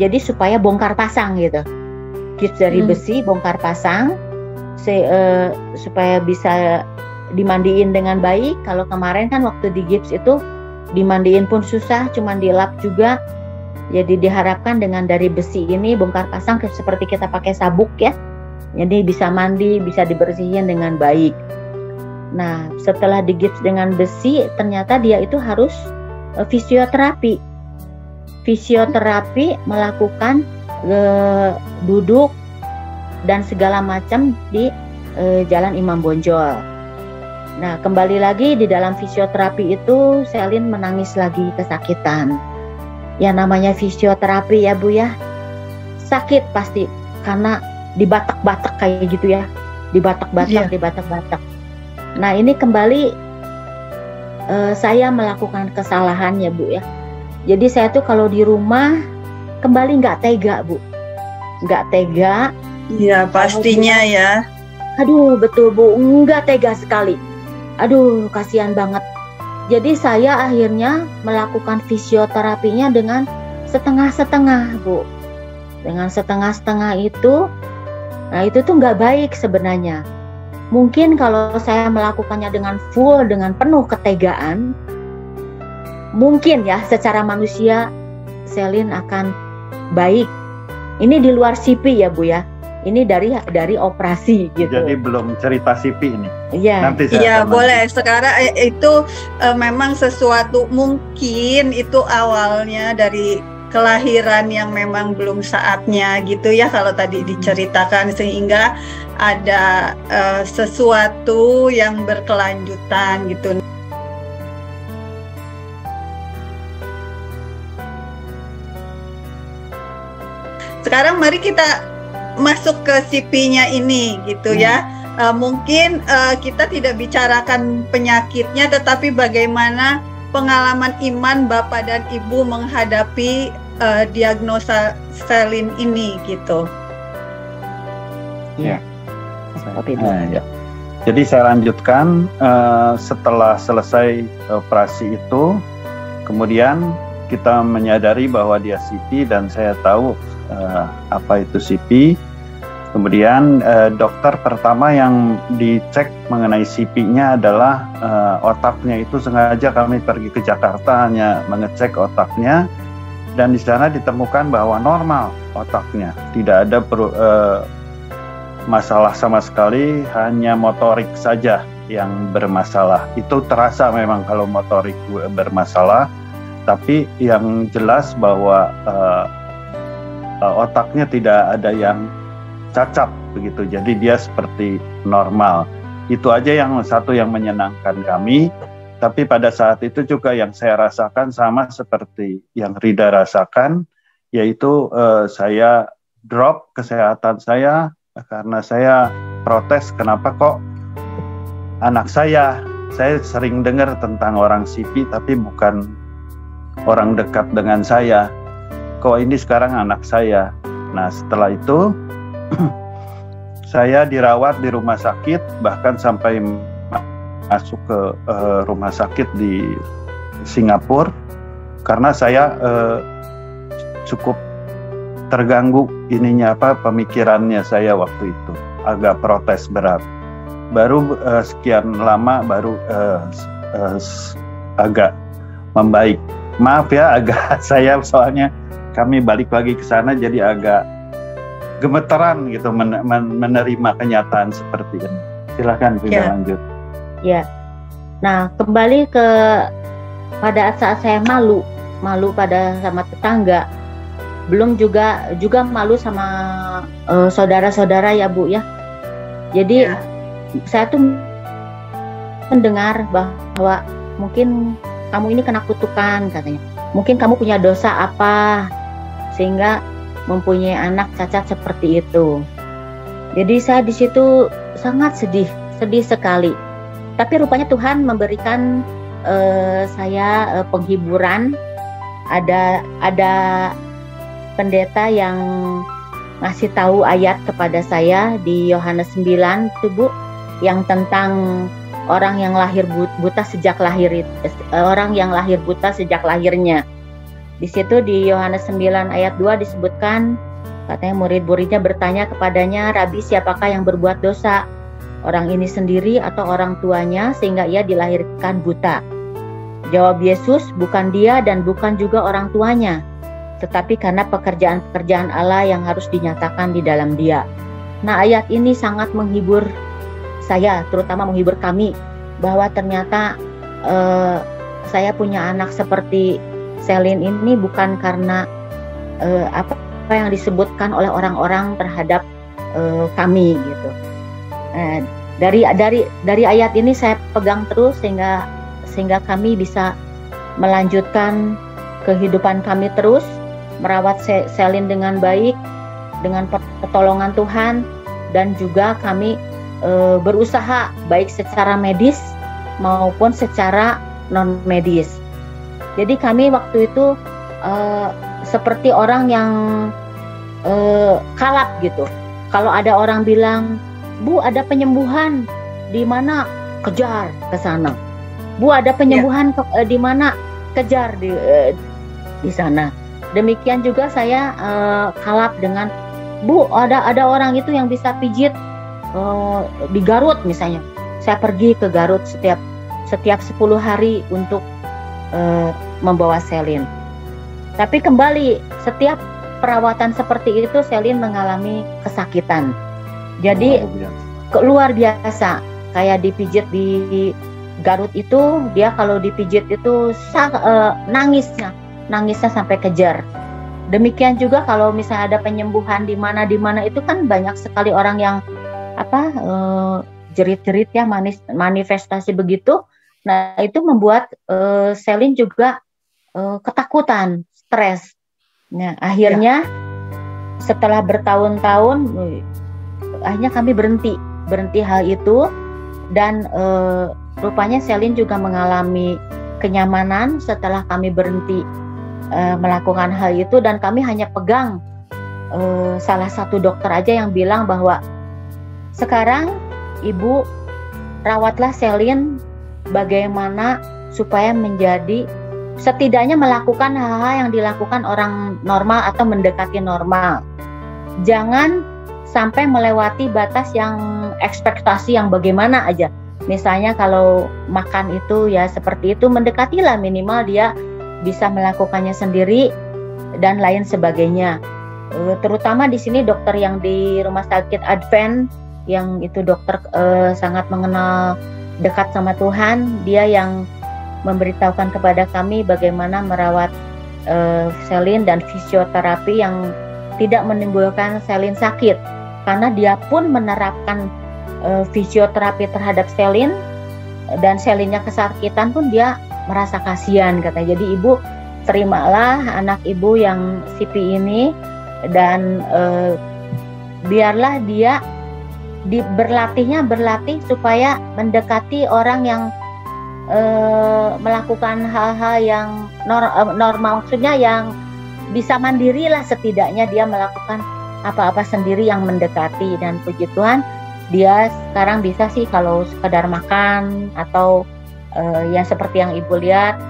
[SPEAKER 1] Jadi supaya bongkar pasang gitu. Gips dari besi bongkar pasang supaya bisa dimandiin dengan baik. Kalau kemarin kan waktu di gips itu dimandiin pun susah, cuman dilap juga. Jadi diharapkan dengan dari besi ini bongkar pasang seperti kita pakai sabuk ya. Jadi bisa mandi, bisa dibersihin dengan baik. Nah, setelah digips dengan besi, ternyata dia itu harus fisioterapi. Fisioterapi melakukan duduk dan segala macam di Jalan Imam Bonjol. Nah, kembali lagi di dalam fisioterapi itu, Selin menangis lagi kesakitan. Ya namanya fisioterapi ya Bu ya, sakit pasti karena dibatak-batak kayak gitu ya, dibatak-batak. Nah ini kembali saya melakukan kesalahan ya Bu ya. Jadi saya tuh kalau di rumah kembali nggak tega Bu, nggak tega.
[SPEAKER 2] Iya pastinya ya.
[SPEAKER 1] Aduh betul Bu, nggak tega sekali. Aduh kasihan banget. Jadi saya akhirnya melakukan fisioterapinya dengan setengah-setengah Bu. Dengan setengah-setengah itu, nah itu tuh nggak baik sebenarnya. Mungkin kalau saya melakukannya dengan full, dengan penuh ketegaan, mungkin ya secara manusia Selin akan baik. Ini di luar CP ya Bu ya. Ini dari operasi gitu.
[SPEAKER 3] Jadi belum cerita CP ini.
[SPEAKER 1] Iya.
[SPEAKER 3] Nanti
[SPEAKER 2] Iya boleh. Sekarang itu memang sesuatu mungkin itu awalnya dari kelahiran yang memang belum saatnya gitu ya, kalau tadi diceritakan, sehingga ada sesuatu yang berkelanjutan gitu. Sekarang mari kita masuk ke CP-nya ini gitu ya. Mungkin kita tidak bicarakan penyakitnya, tetapi bagaimana pengalaman iman Bapak dan Ibu menghadapi diagnosa Selin ini gitu.
[SPEAKER 3] Ya. Ya. Jadi saya lanjutkan setelah selesai operasi itu, kemudian kita menyadari bahwa dia CP dan saya tahu apa itu CP. Kemudian dokter pertama yang dicek mengenai CP-nya adalah otaknya. Itu sengaja kami pergi ke Jakarta hanya mengecek otaknya, dan di sana ditemukan bahwa normal otaknya, tidak ada masalah sama sekali, hanya motorik saja yang bermasalah. Itu terasa memang kalau motorik bermasalah, tapi yang jelas bahwa otaknya tidak ada yang cacat begitu, jadi dia seperti normal. Itu aja yang satu yang menyenangkan kami. Tapi pada saat itu juga yang saya rasakan sama seperti yang Rida rasakan, yaitu saya drop kesehatan saya karena saya protes, kenapa kok anak saya sering dengar tentang orang CP tapi bukan orang dekat dengan saya, kok ini sekarang anak saya. Nah setelah itu saya dirawat di rumah sakit, bahkan sampai masuk ke rumah sakit di Singapura karena saya cukup terganggu pemikirannya saya waktu itu, agak protes berat. Baru sekian lama baru agak membaik. Maaf ya, agak saya soalnya kami balik lagi ke sana jadi agak gemeteran gitu menerima kenyataan seperti ini. Silakan kita lanjut.
[SPEAKER 1] Ya. Nah, kembali pada saat saya malu pada sama tetangga. Belum juga malu sama saudara-saudara ya, Bu ya. Jadi saya tuh mendengar bahwa mungkin kamu ini kena kutukan katanya. Mungkin kamu punya dosa apa sehingga mempunyai anak cacat seperti itu. Jadi saya di situ sangat sedih sekali. Tapi rupanya Tuhan memberikan saya penghiburan. Ada pendeta yang ngasih tahu ayat kepada saya di Yohanes 9 itu, Bu, yang tentang orang yang lahir buta sejak lahir, orang yang lahir buta sejak lahirnya. Di situ di Yohanes 9 ayat 2 disebutkan, katanya murid-muridnya bertanya kepadanya, Rabi, siapakah yang berbuat dosa? Orang ini sendiri atau orang tuanya sehingga ia dilahirkan buta? Jawab Yesus, bukan dia dan bukan juga orang tuanya, tetapi karena pekerjaan-pekerjaan Allah yang harus dinyatakan di dalam dia. Nah, ayat ini sangat menghibur saya, terutama menghibur kami, bahwa ternyata saya punya anak seperti Selin ini bukan karena apa yang disebutkan oleh orang-orang terhadap kami gitu. Dari ayat ini saya pegang terus sehingga kami bisa melanjutkan kehidupan kami terus, merawat Selin dengan baik, dengan pertolongan Tuhan, dan juga kami berusaha baik secara medis maupun secara non medis. Jadi kami waktu itu seperti orang yang kalap gitu. Kalau ada orang bilang, Bu ada penyembuhan di mana, kejar ke sana. Bu ada penyembuhan di mana, kejar di sana. Demikian juga saya kalap dengan, Bu ada orang itu yang bisa pijit di Garut misalnya. Saya pergi ke Garut setiap 10 hari untuk membawa Selin. Tapi kembali, setiap perawatan seperti itu Selin mengalami kesakitan. Jadi luar biasa. Kayak dipijit di Garut itu, dia kalau dipijit itu nangisnya sampai kejar. Demikian juga kalau misalnya ada penyembuhan di mana itu kan banyak sekali orang yang jerit-jerit ya, manifestasi begitu. Nah itu membuat Selin juga ketakutan, stres. Nah akhirnya setelah bertahun-tahun, akhirnya kami berhenti hal itu, dan rupanya Selin juga mengalami kenyamanan setelah kami berhenti melakukan hal itu, dan kami hanya pegang salah satu dokter aja yang bilang bahwa sekarang ibu rawatlah Selin bagaimana supaya menjadi setidaknya melakukan hal-hal yang dilakukan orang normal atau mendekati normal. Jangan sampai melewati batas yang ekspektasi yang bagaimana aja. Misalnya kalau makan itu ya seperti itu, mendekatilah minimal dia bisa melakukannya sendiri dan lain sebagainya. Terutama di sini dokter yang di Rumah Sakit Advent yang itu dokter sangat mengenal dekat sama Tuhan, dia yang memberitahukan kepada kami bagaimana merawat Selin dan fisioterapi yang tidak menimbulkan Selin sakit, karena dia pun menerapkan fisioterapi terhadap Selin, dan Selinnya kesakitan pun dia merasa kasihan katanya. Jadi ibu terimalah anak ibu yang CP ini, dan biarlah dia berlatih supaya mendekati orang yang melakukan hal-hal yang normal, maksudnya yang bisa mandiri lah, setidaknya dia melakukan apa-apa sendiri yang mendekati. Dan puji Tuhan dia sekarang bisa sih kalau sekedar makan atau ya seperti yang ibu lihat,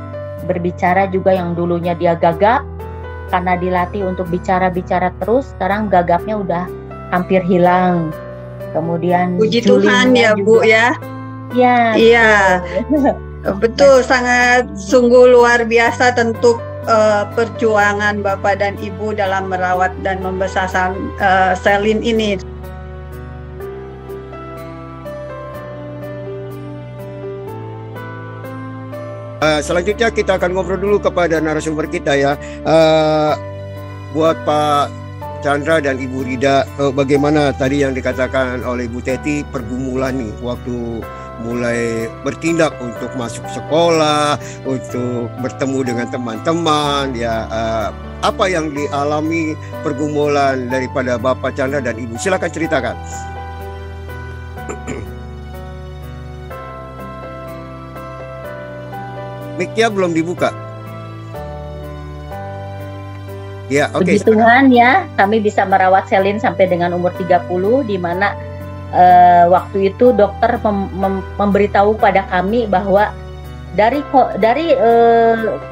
[SPEAKER 1] berbicara juga yang dulunya dia gagap karena dilatih untuk bicara terus, sekarang gagapnya udah hampir hilang. Kemudian
[SPEAKER 2] puji Tuhan ya juga. Bu ya.
[SPEAKER 1] Ya.
[SPEAKER 2] Iya. Betul, sangat sungguh luar biasa tentu perjuangan Bapak dan Ibu dalam merawat dan membesarkan Selin ini.
[SPEAKER 5] Selanjutnya kita akan ngobrol dulu kepada narasumber kita ya. Buat Pak Chandra dan Ibu Rida, bagaimana tadi yang dikatakan oleh Bu Teti, pergumulan nih waktu mulai bertindak untuk masuk sekolah, untuk bertemu dengan teman-teman ya, apa yang dialami pergumulan daripada Bapak Chandra dan Ibu, silakan ceritakan. Mic-nya belum dibuka. Ya, oke.
[SPEAKER 1] Puji Tuhan ya, kami bisa merawat Selin sampai dengan umur 30, di mana waktu itu dokter memberitahu pada kami bahwa dari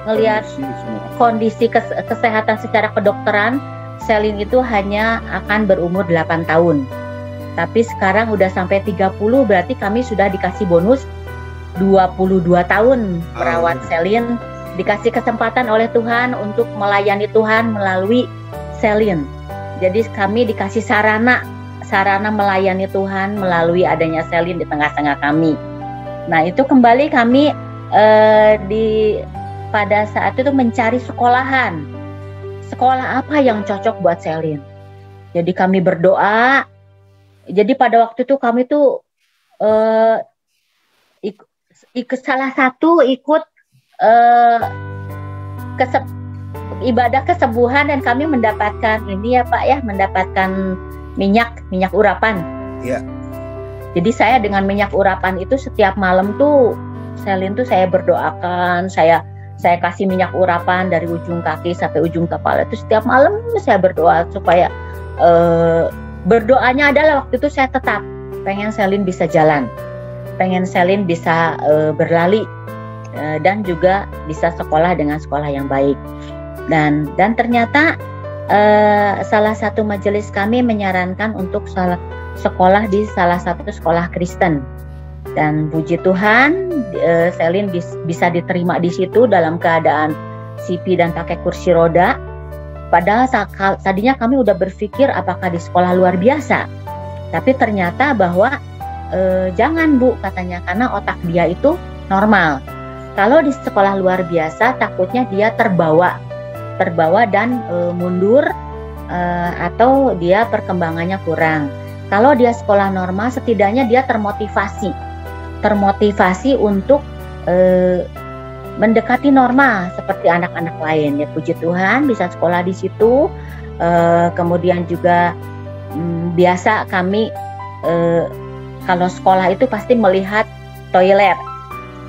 [SPEAKER 1] ngelihat kondisi kesehatan secara kedokteran, Selin itu hanya akan berumur 8 tahun. Tapi sekarang udah sampai 30, berarti kami sudah dikasih bonus 22 tahun merawat Selin, dikasih kesempatan oleh Tuhan untuk melayani Tuhan melalui Selin. Jadi kami dikasih sarana melayani Tuhan melalui adanya Selin di tengah-tengah kami. Nah itu kembali kami pada saat itu mencari sekolah apa yang cocok buat Selin. Jadi kami berdoa. Jadi pada waktu itu kami tuh salah satu ikut ibadah kesembuhan, dan kami mendapatkan ini ya Pak ya, mendapatkan minyak urapan.
[SPEAKER 5] Iya.
[SPEAKER 1] Jadi saya dengan minyak urapan itu setiap malam tuh Selin tuh saya berdoakan, saya kasih minyak urapan dari ujung kaki sampai ujung kepala. Itu setiap malam saya berdoa supaya berdoanya adalah waktu itu saya tetap pengen Selin bisa jalan. Pengen Selin bisa berlari dan juga bisa sekolah dengan sekolah yang baik. Dan ternyata salah satu majelis kami menyarankan untuk sekolah di salah satu sekolah Kristen. Dan puji Tuhan Selin bisa diterima di situ dalam keadaan CP dan pakai kursi roda. Padahal tadinya kami udah berpikir apakah di sekolah luar biasa. Tapi ternyata bahwa jangan Bu katanya, karena otak dia itu normal. Kalau di sekolah luar biasa takutnya dia terbawa terbawa dan mundur, atau dia perkembangannya kurang. Kalau dia sekolah normal, setidaknya dia termotivasi untuk mendekati normal seperti anak-anak lain. Ya puji Tuhan bisa sekolah di situ. Kemudian juga biasa kami kalau sekolah itu pasti melihat toilet.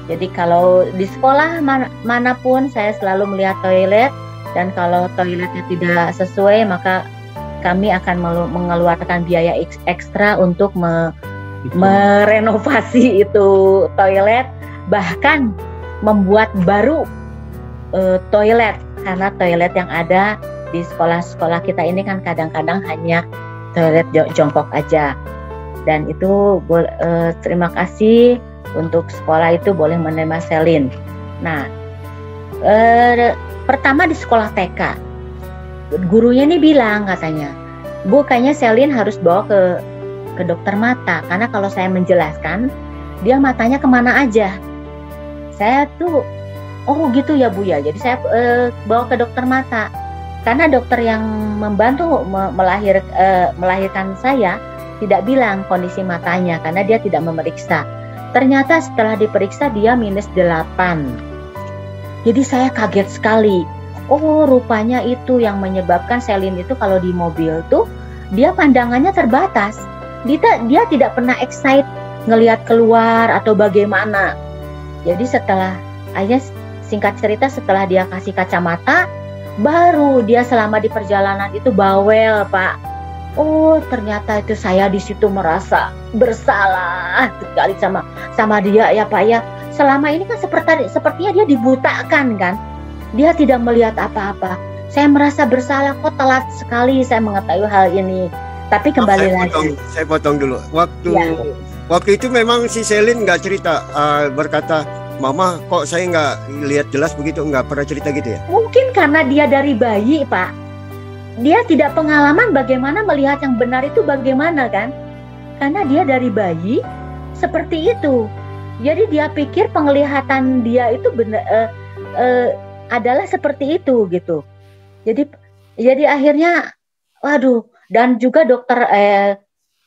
[SPEAKER 1] Jadi kalau di sekolah manapun saya selalu melihat toilet, dan kalau toiletnya tidak sesuai maka kami akan mengeluarkan biaya ekstra untuk merenovasi itu toilet, bahkan membuat baru toilet, karena toilet yang ada di sekolah-sekolah kita ini kan kadang-kadang hanya toilet jongkok aja. Dan itu terima kasih untuk sekolah itu boleh menerima Selin. Nah, pertama di sekolah TK, gurunya ini bilang katanya, Bu, kayaknya Selin harus bawa ke dokter mata, karena kalau saya menjelaskan dia matanya kemana aja. Saya tuh, oh gitu ya Bu ya, jadi saya bawa ke dokter mata, karena dokter yang membantu melahirkan saya tidak bilang kondisi matanya, karena dia tidak memeriksa. Ternyata setelah diperiksa dia -8. Jadi saya kaget sekali. Oh, rupanya itu yang menyebabkan Selin itu kalau di mobil tuh dia pandangannya terbatas. Dia tidak pernah excited ngelihat keluar atau bagaimana. Jadi singkat cerita setelah dia kasih kacamata, baru dia selama di perjalanan itu bawel, Pak. Oh, ternyata itu saya di situ merasa bersalah sekali sama dia ya Pak ya. Selama ini kan sepertinya dia dibutakan kan. Dia tidak melihat apa-apa. Saya merasa bersalah, kok telat sekali saya mengetahui hal ini. Tapi kembali lagi.
[SPEAKER 5] Saya potong dulu. Waktu itu memang si Selin nggak cerita, berkata, Mama kok saya nggak lihat jelas begitu, nggak pernah cerita gitu ya?
[SPEAKER 1] Mungkin karena dia dari bayi Pak. Dia tidak pengalaman bagaimana melihat yang benar itu bagaimana kan. Karena dia dari bayi seperti itu. Jadi dia pikir penglihatan dia itu adalah seperti itu gitu. Jadi akhirnya, waduh, dan juga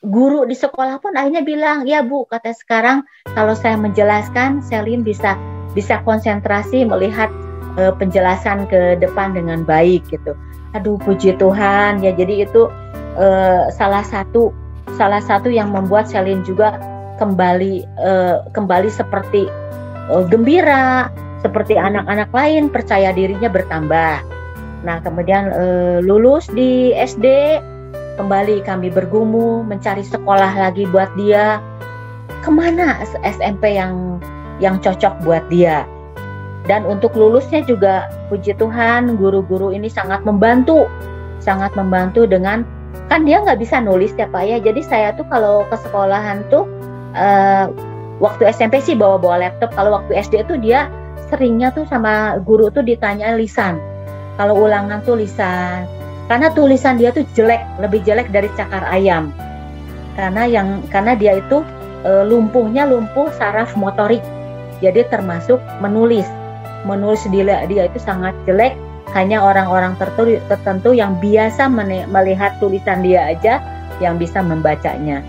[SPEAKER 1] guru di sekolah pun akhirnya bilang, ya Bu, kata sekarang kalau saya menjelaskan, Selin bisa konsentrasi melihat penjelasan ke depan dengan baik gitu. Aduh, puji Tuhan ya. Jadi itu salah satu yang membuat Selin juga kembali seperti gembira, seperti anak-anak lain, percaya dirinya bertambah. Nah, kemudian lulus di SD, kembali kami bergumul mencari sekolah lagi buat dia. Kemana SMP yang cocok buat dia. Dan untuk lulusnya juga, puji Tuhan, guru-guru ini sangat membantu dengan, kan dia nggak bisa nulis ya Pak ya. Jadi saya tuh kalau ke sekolahan tuh, waktu SMP sih bawa laptop. Kalau waktu SD tuh dia seringnya tuh sama guru tuh ditanya lisan. Kalau ulangan tuh lisan. Karena tulisan dia tuh lebih jelek dari cakar ayam. Karena dia itu lumpuh saraf motorik. Jadi termasuk menulis dia itu sangat jelek. Hanya orang-orang tertentu yang biasa melihat tulisan dia aja yang bisa membacanya.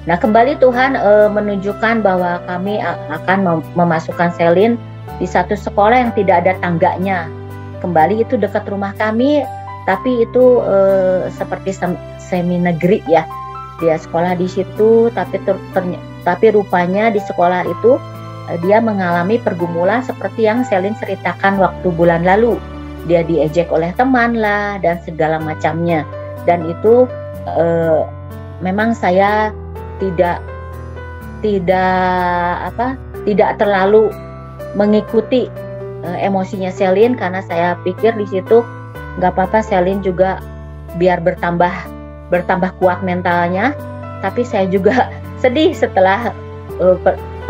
[SPEAKER 1] Nah, kembali Tuhan menunjukkan bahwa kami akan memasukkan Selin di satu sekolah yang tidak ada tangganya. Kembali itu dekat rumah kami, tapi itu seperti semi negeri ya. Dia sekolah di situ, tapi rupanya di sekolah itu dia mengalami pergumulan seperti yang Selin ceritakan waktu bulan lalu. Dia diejek oleh teman lah dan segala macamnya. Dan itu memang saya tidak terlalu mengikuti emosinya Selin, karena saya pikir di situ nggak apa-apa, Selin juga biar bertambah kuat mentalnya. Tapi saya juga sedih setelah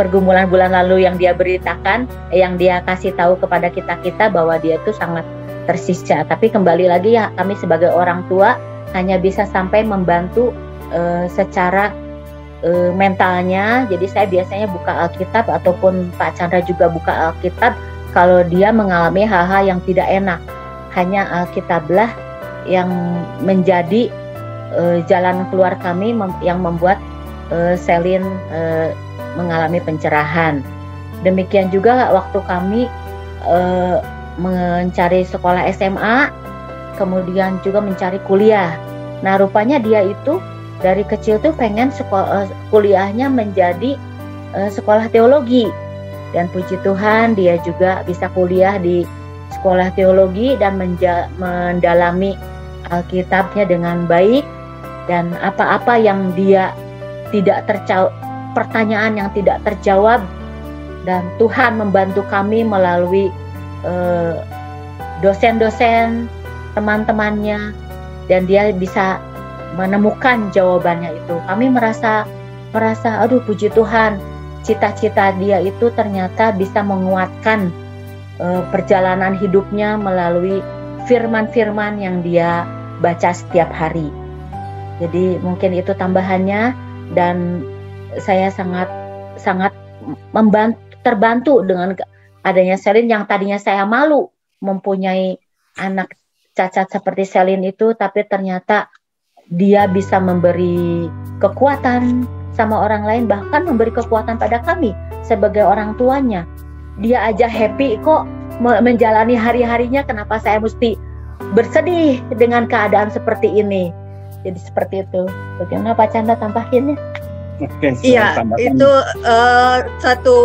[SPEAKER 1] pergumulan bulan lalu yang dia beritakan, yang dia kasih tahu kepada kita bahwa dia itu sangat tersiksa. Tapi kembali lagi ya, kami sebagai orang tua hanya bisa sampai membantu secara mentalnya. Jadi saya biasanya buka Alkitab, ataupun Pak Chandra juga buka Alkitab kalau dia mengalami hal-hal yang tidak enak. hanya Alkitablah yang menjadi jalan keluar kami yang membuat Selin mengalami pencerahan. Demikian juga waktu kami mencari sekolah SMA, kemudian juga mencari kuliah. Nah, rupanya dia itu dari kecil tuh pengen kuliahnya menjadi sekolah teologi. Dan puji Tuhan dia juga bisa kuliah di sekolah teologi dan mendalami Alkitabnya dengan baik. Dan apa-apa yang dia tidak pertanyaan yang tidak terjawab, dan Tuhan membantu kami melalui dosen-dosen, teman-temannya, dan dia bisa menemukan jawabannya itu. Kami merasa aduh puji Tuhan, cita-cita dia itu ternyata bisa menguatkan perjalanan hidupnya melalui firman-firman yang dia baca setiap hari. Jadi mungkin itu tambahannya, dan saya sangat terbantu dengan adanya Selin yang tadinya saya malu mempunyai anak cacat seperti Selin itu, tapi ternyata dia bisa memberi kekuatan sama orang lain, bahkan memberi kekuatan pada kami sebagai orang tuanya. Dia aja happy kok menjalani hari-harinya, kenapa saya mesti bersedih dengan keadaan seperti ini. Jadi seperti itu. Bagaimana Pak Chandra tambahinnya?
[SPEAKER 2] Iya, itu satu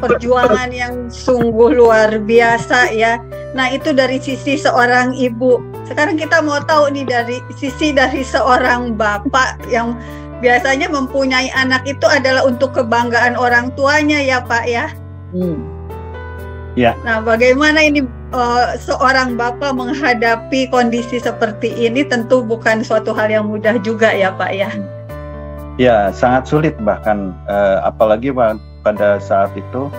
[SPEAKER 2] perjuangan yang sungguh luar biasa ya. Nah, itu dari sisi seorang ibu. Sekarang kita mau tahu nih dari seorang bapak yang biasanya mempunyai anak itu adalah untuk kebanggaan orang tuanya ya Pak ya.
[SPEAKER 3] Ya.
[SPEAKER 2] Nah, bagaimana ini seorang bapak menghadapi kondisi seperti ini? Tentu bukan suatu hal yang mudah juga ya Pak ya.
[SPEAKER 3] Ya, sangat sulit bahkan apalagi pada saat itu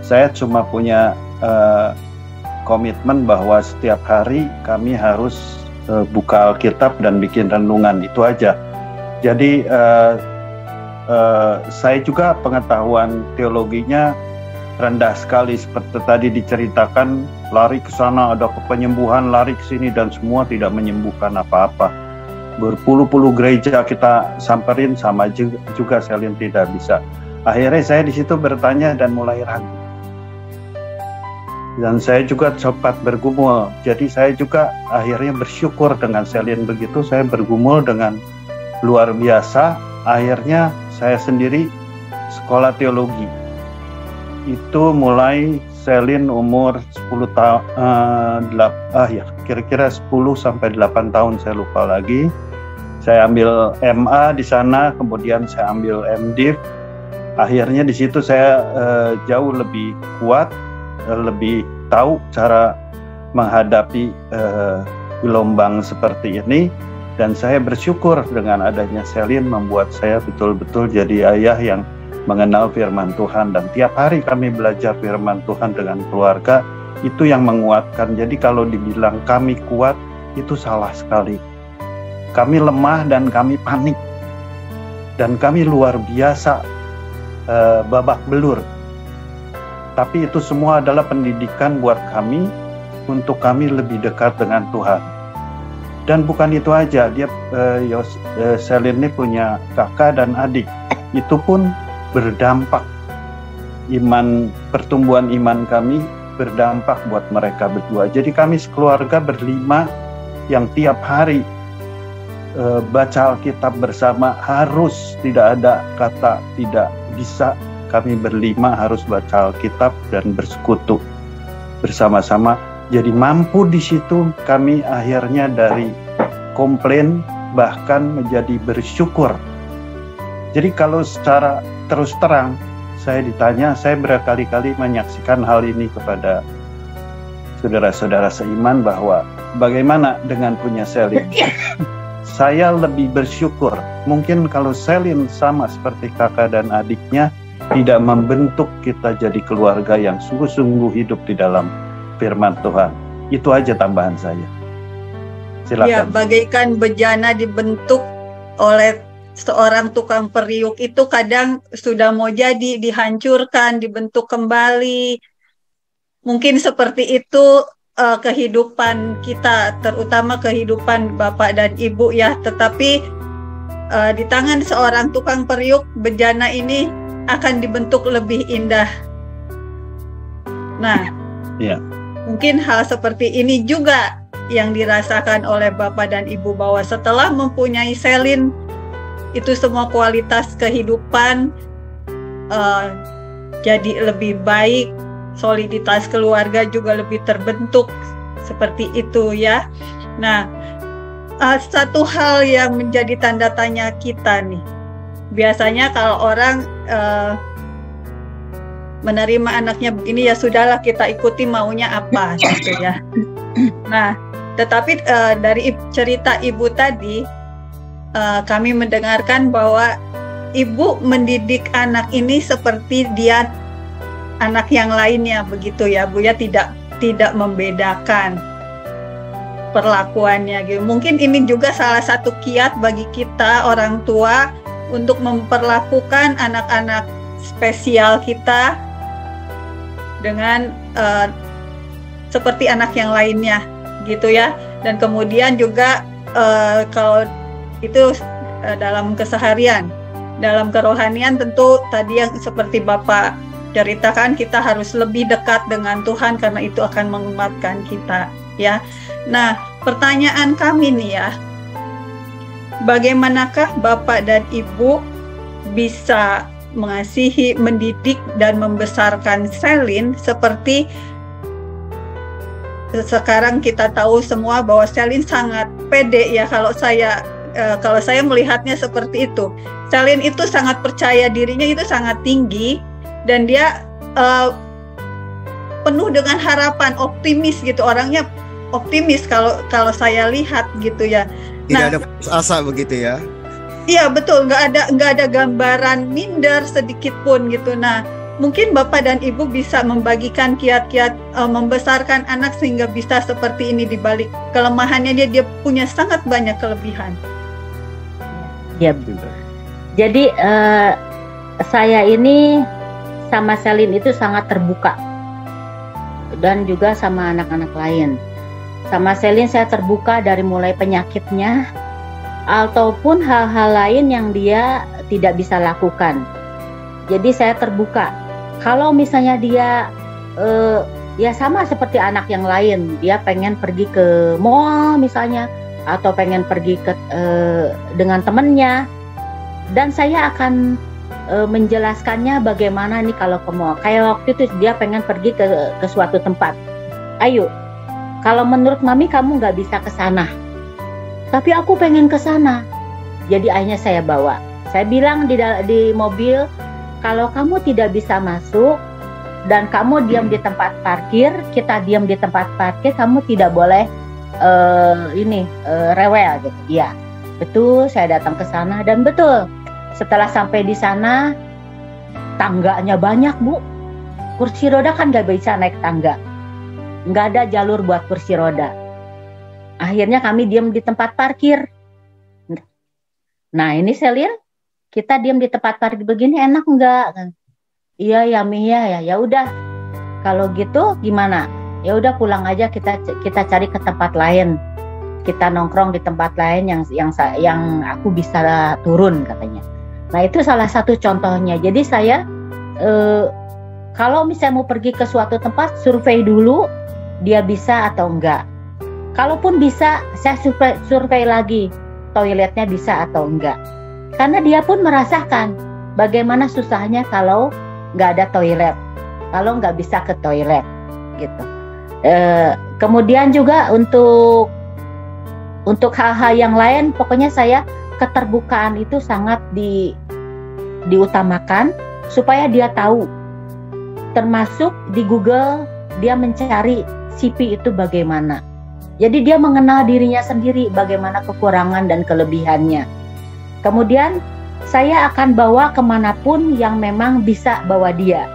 [SPEAKER 3] saya cuma punya komitmen bahwa setiap hari kami harus buka Alkitab dan bikin renungan, itu aja. Jadi saya juga pengetahuan teologinya rendah sekali, seperti tadi diceritakan, lari ke sana ada penyembuhan, lari ke sini dan semua tidak menyembuhkan apa-apa. Berpuluh-puluh gereja kita samperin sama juga Selin tidak bisa. Akhirnya saya di situ bertanya dan mulai ragu. Dan saya juga sempat bergumul. Jadi saya juga akhirnya bersyukur dengan Selin begitu, saya bergumul dengan luar biasa. Akhirnya saya sendiri sekolah teologi. Itu mulai Selin umur 10 tahun, kira-kira 10 sampai 8 tahun, saya lupa lagi. Saya ambil MA di sana, kemudian saya ambil MDiv. Akhirnya di situ saya jauh lebih kuat, lebih tahu cara menghadapi gelombang seperti ini. Dan saya bersyukur dengan adanya Selin membuat saya betul-betul jadi ayah yang mengenal firman Tuhan, dan tiap hari kami belajar firman Tuhan dengan keluarga, itu yang menguatkan. Jadi kalau dibilang kami kuat, itu salah sekali. Kami lemah dan kami panik, dan kami luar biasa babak belur. Tapi itu semua adalah pendidikan buat kami, untuk kami lebih dekat dengan Tuhan. Dan bukan itu aja, dia Selin ini punya kakak dan adik, itu pun berdampak, pertumbuhan iman kami berdampak buat mereka berdua. Jadi kami sekeluarga berlima yang tiap hari baca Alkitab bersama, harus, tidak ada kata tidak bisa. Kami berlima harus baca Alkitab dan bersekutu bersama-sama. Jadi mampu di situ kami akhirnya dari komplain bahkan menjadi bersyukur. Jadi kalau secara terus terang saya ditanya, saya berkali-kali menyaksikan hal ini kepada saudara-saudara seiman bahwa bagaimana dengan punya Selin. Saya lebih bersyukur. Mungkin kalau Selin sama seperti kakak dan adiknya, tidak membentuk kita jadi keluarga yang sungguh-sungguh hidup di dalam firman Tuhan. Itu aja tambahan saya. Silakan.
[SPEAKER 2] Ya, bagaikan bejana dibentuk oleh seorang tukang periuk, itu kadang sudah mau jadi dihancurkan, dibentuk kembali. Mungkin seperti itu kehidupan kita, terutama kehidupan Bapak dan Ibu ya. Tetapi di tangan seorang tukang periuk, bejana ini akan dibentuk lebih indah. Nah, mungkin hal seperti ini juga yang dirasakan oleh Bapak dan Ibu, bahwa setelah mempunyai Selin, itu semua kualitas kehidupan jadi lebih baik, soliditas keluarga juga lebih terbentuk, seperti itu ya. Nah, satu hal yang menjadi tanda tanya kita nih, biasanya kalau orang menerima anaknya begini, ya sudahlah kita ikuti maunya apa gitu ya. Nah, tetapi dari cerita Ibu tadi, kami mendengarkan bahwa Ibu mendidik anak ini seperti dia anak yang lainnya, begitu ya Bu ya, tidak membedakan perlakuannya gitu. Mungkin ini juga salah satu kiat bagi kita orang tua untuk memperlakukan anak-anak spesial kita dengan seperti anak yang lainnya gitu ya. Dan kemudian juga kalau itu dalam keseharian, dalam kerohanian tentu tadi yang seperti Bapak ceritakan, kita harus lebih dekat dengan Tuhan karena itu akan menguatkan kita ya. Nah, pertanyaan kami nih ya, bagaimanakah Bapak dan Ibu bisa mengasihi, mendidik, dan membesarkan Selin seperti sekarang kita tahu semua bahwa Selin sangat pede ya. Kalau saya melihatnya seperti itu, Selin itu sangat percaya dirinya, itu sangat tinggi, dan dia penuh dengan harapan, optimis gitu, orangnya optimis kalau saya lihat gitu ya.
[SPEAKER 5] Tidak ada putus asa begitu ya?
[SPEAKER 2] Iya betul, nggak ada gambaran minder sedikit pun gitu. Nah, mungkin Bapak dan Ibu bisa membagikan kiat-kiat membesarkan anak sehingga bisa seperti ini, di balik kelemahannya dia punya sangat banyak kelebihan.
[SPEAKER 1] Ya, jadi saya ini sama Selin itu sangat terbuka, dan juga sama anak-anak lain. Sama Selin saya terbuka dari mulai penyakitnya ataupun hal-hal lain yang dia tidak bisa lakukan. Jadi saya terbuka. Kalau misalnya dia ya sama seperti anak yang lain, dia pengen pergi ke mall misalnya, atau pengen pergi ke dengan temennya, dan saya akan menjelaskannya bagaimana nih kalau ke mall. Kayak waktu itu dia pengen pergi ke suatu tempat. Ayo, kalau menurut Mami kamu nggak bisa ke sana, tapi aku pengen ke sana. Jadi akhirnya saya bawa. Saya bilang di mobil, kalau kamu tidak bisa masuk dan kamu diam di tempat parkir, kita diam di tempat parkir, kamu tidak boleh rewel gitu. Iya, betul. Saya datang ke sana dan betul. Setelah sampai di sana, tangganya banyak Bu. Kursi roda kan nggak bisa naik tangga, nggak ada jalur buat kursi roda. Akhirnya kami diam di tempat parkir. Nah ini Selin, kita diam di tempat parkir begini enak nggak? Iya ya Mi ya. Ya udah, kalau gitu gimana? Ya udah pulang aja, kita cari ke tempat lain. Kita nongkrong di tempat lain yang aku bisa turun katanya. Nah itu salah satu contohnya. Jadi saya kalau misalnya mau pergi ke suatu tempat, survei dulu dia bisa atau enggak. Kalaupun bisa, saya survei lagi toiletnya bisa atau enggak. Karena dia pun merasakan bagaimana susahnya kalau nggak ada toilet, kalau nggak bisa ke toilet gitu. Kemudian juga untuk hal-hal yang lain, pokoknya saya keterbukaan itu sangat diutamakan supaya dia tahu. Termasuk di Google dia mencari CP itu bagaimana. Jadi dia mengenal dirinya sendiri, bagaimana kekurangan dan kelebihannya. Kemudian saya akan bawa kemanapun yang memang bisa bawa dia.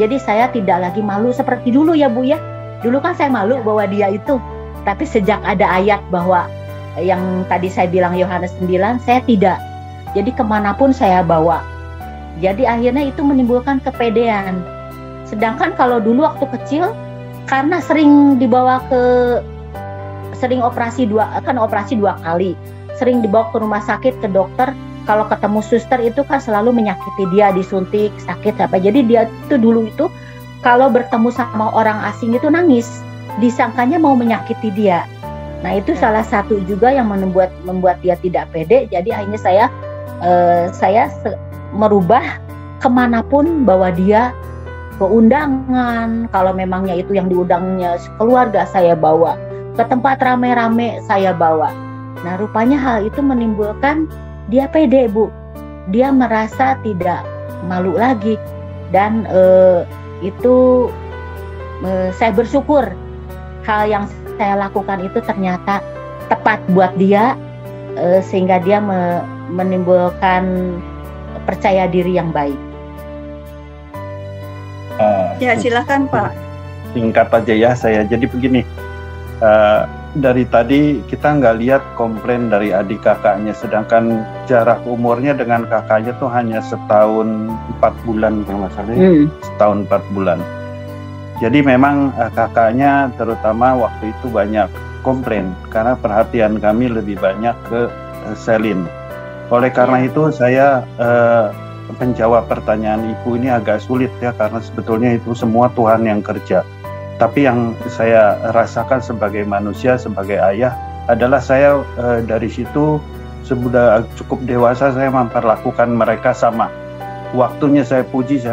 [SPEAKER 1] Jadi saya tidak lagi malu seperti dulu ya Bu ya. Dulu kan saya malu bawa dia itu. Tapi sejak ada ayat bahwa yang tadi saya bilang Yohanes 9, saya tidak. Jadi kemanapun saya bawa. Jadi akhirnya itu menimbulkan kepedean. Sedangkan kalau dulu waktu kecil, karena sering dibawa operasi dua kali, sering dibawa ke rumah sakit ke dokter. Kalau ketemu suster itu kan selalu menyakiti dia, disuntik sakit apa. Jadi dia itu dulu itu kalau bertemu sama orang asing itu nangis, disangkanya mau menyakiti dia. Nah itu salah satu juga yang membuat dia tidak pede. Jadi akhirnya saya merubah kemanapun, bawa dia ke undangan. Kalau memangnya itu yang diundangnya keluarga, saya bawa ke tempat rame-rame, saya bawa. Nah rupanya hal itu menimbulkan dia pede, Bu. Dia merasa tidak malu lagi. Dan saya bersyukur hal yang saya lakukan itu ternyata tepat buat dia, sehingga dia menimbulkan percaya diri yang baik.
[SPEAKER 2] Ya silakan Pak.
[SPEAKER 3] Singkat aja ya saya. Jadi begini, dari tadi kita nggak lihat komplain dari adik kakaknya, sedangkan jarak umurnya dengan kakaknya tuh hanya setahun 4 bulan kalau nggak salah, setahun 4 bulan. Jadi memang kakaknya terutama waktu itu banyak komplain karena perhatian kami lebih banyak ke Selin. Oleh karena itu saya menjawab pertanyaan ibu ini agak sulit ya, karena sebetulnya itu semua Tuhan yang kerja. Tapi yang saya rasakan sebagai manusia, sebagai ayah adalah saya dari situ sudah cukup dewasa, saya memperlakukan mereka sama. Waktunya saya puji,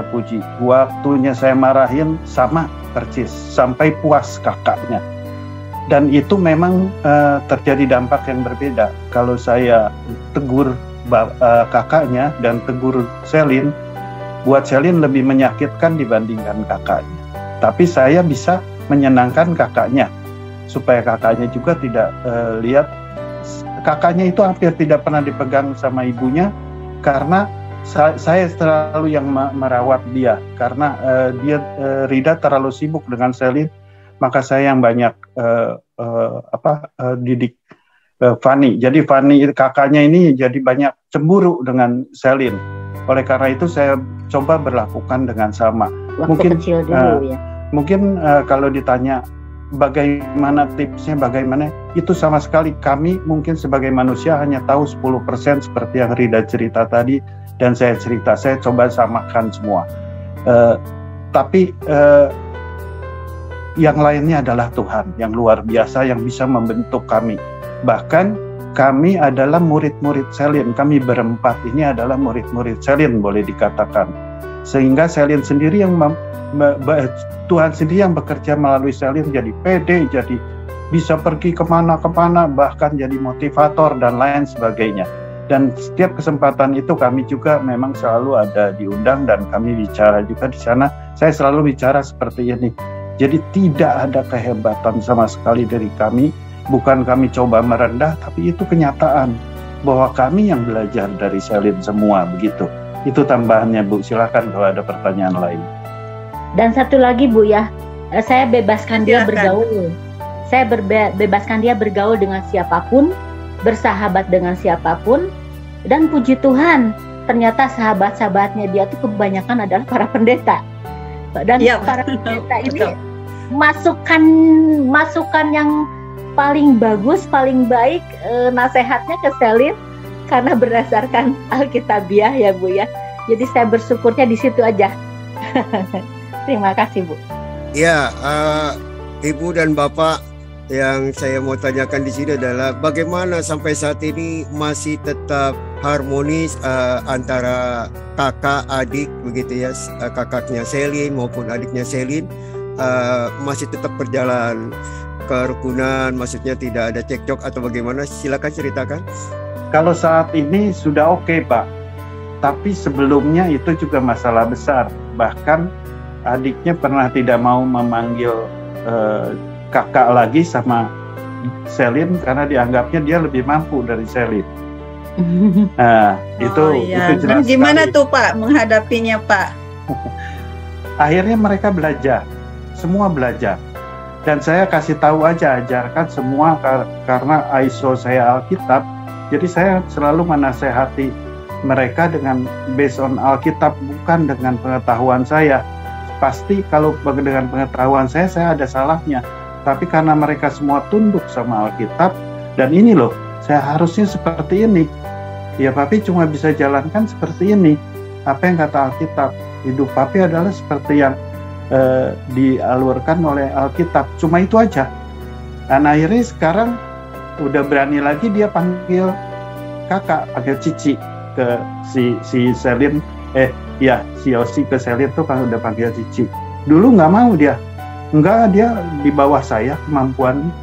[SPEAKER 3] waktunya saya marahin sama persis, sampai puas kakaknya. Dan itu memang terjadi dampak yang berbeda. Kalau saya tegur kakaknya dan tegur Selin, buat Selin lebih menyakitkan dibandingkan kakaknya. Tapi saya bisa menyenangkan kakaknya, supaya kakaknya juga tidak lihat. Kakaknya itu hampir tidak pernah dipegang sama ibunya, karena saya selalu yang merawat dia, karena Rida terlalu sibuk dengan Selin, maka saya yang banyak didik Fani. Jadi Fani kakaknya ini jadi banyak cemburu dengan Selin. Oleh karena itu saya coba berlakukan dengan sama.
[SPEAKER 1] Waktu kecil dulu ya.
[SPEAKER 3] Mungkin kalau ditanya bagaimana tipsnya, bagaimana, itu sama sekali kami mungkin sebagai manusia hanya tahu 10% seperti yang Rida cerita tadi. Dan saya cerita, saya coba samakan semua. Tapi yang lainnya adalah Tuhan yang luar biasa yang bisa membentuk kami. Bahkan kami adalah murid-murid Selin. Kami berempat ini adalah murid-murid Selin, boleh dikatakan. Sehingga Selin sendiri yang Tuhan sendiri yang bekerja melalui Selin jadi pede, jadi bisa pergi kemana-kemana, bahkan jadi motivator dan lain sebagainya. Dan setiap kesempatan itu kami juga memang selalu ada diundang dan kami bicara juga di sana. Saya selalu bicara seperti ini. Jadi tidak ada kehebatan sama sekali dari kami. Bukan kami coba merendah, tapi itu kenyataan bahwa kami yang belajar dari Selin semua, begitu. Itu tambahannya, Bu. Silakan kalau ada pertanyaan lain.
[SPEAKER 1] Dan satu lagi, Bu ya, saya bebaskan dia bergaul. Saya bebaskan dia bergaul dengan siapapun, bersahabat dengan siapapun, dan puji Tuhan ternyata sahabat-sahabatnya dia tuh kebanyakan adalah para pendeta. Dan para pendeta ini masukan yang paling bagus, paling baik nasihatnya ke Selin karena berdasarkan Alkitabiah ya Bu ya. Jadi saya bersyukurnya di situ aja. Terima kasih Bu.
[SPEAKER 5] Ya, Ibu dan Bapak, yang saya mau tanyakan di sini adalah bagaimana sampai saat ini masih tetap harmonis antara kakak adik begitu ya, kakaknya Selin maupun adiknya Selin masih tetap berjalan kerukunan, maksudnya tidak ada cekcok atau bagaimana? Silakan ceritakan.
[SPEAKER 3] Kalau saat ini sudah oke, Pak. Tapi sebelumnya itu juga masalah besar. Bahkan adiknya pernah tidak mau memanggil kakak lagi sama Selin karena dianggapnya dia lebih mampu dari Selin. Nah, itu jelas.
[SPEAKER 2] Gimana sekali tuh Pak menghadapinya Pak?
[SPEAKER 3] Akhirnya mereka belajar, semua belajar. Dan saya kasih tahu aja, ajarkan semua karena ISO saya Alkitab. Jadi saya selalu menasehati mereka dengan based on Alkitab, bukan dengan pengetahuan saya. pasti kalau dengan pengetahuan saya ada salahnya. Tapi karena mereka semua tunduk sama Alkitab, dan ini loh, saya harusnya seperti ini. Ya Papi cuma bisa jalankan seperti ini. Apa yang kata Alkitab, hidup Papi adalah seperti yang dialurkan oleh Alkitab. Cuma itu aja. Dan akhirnya sekarang udah berani lagi dia panggil kakak, panggil Cici ke si Selin. Si Yosi ke Selin tuh udah panggil Cici. Dulu nggak mau dia. Enggak, dia di bawah saya kemampuan.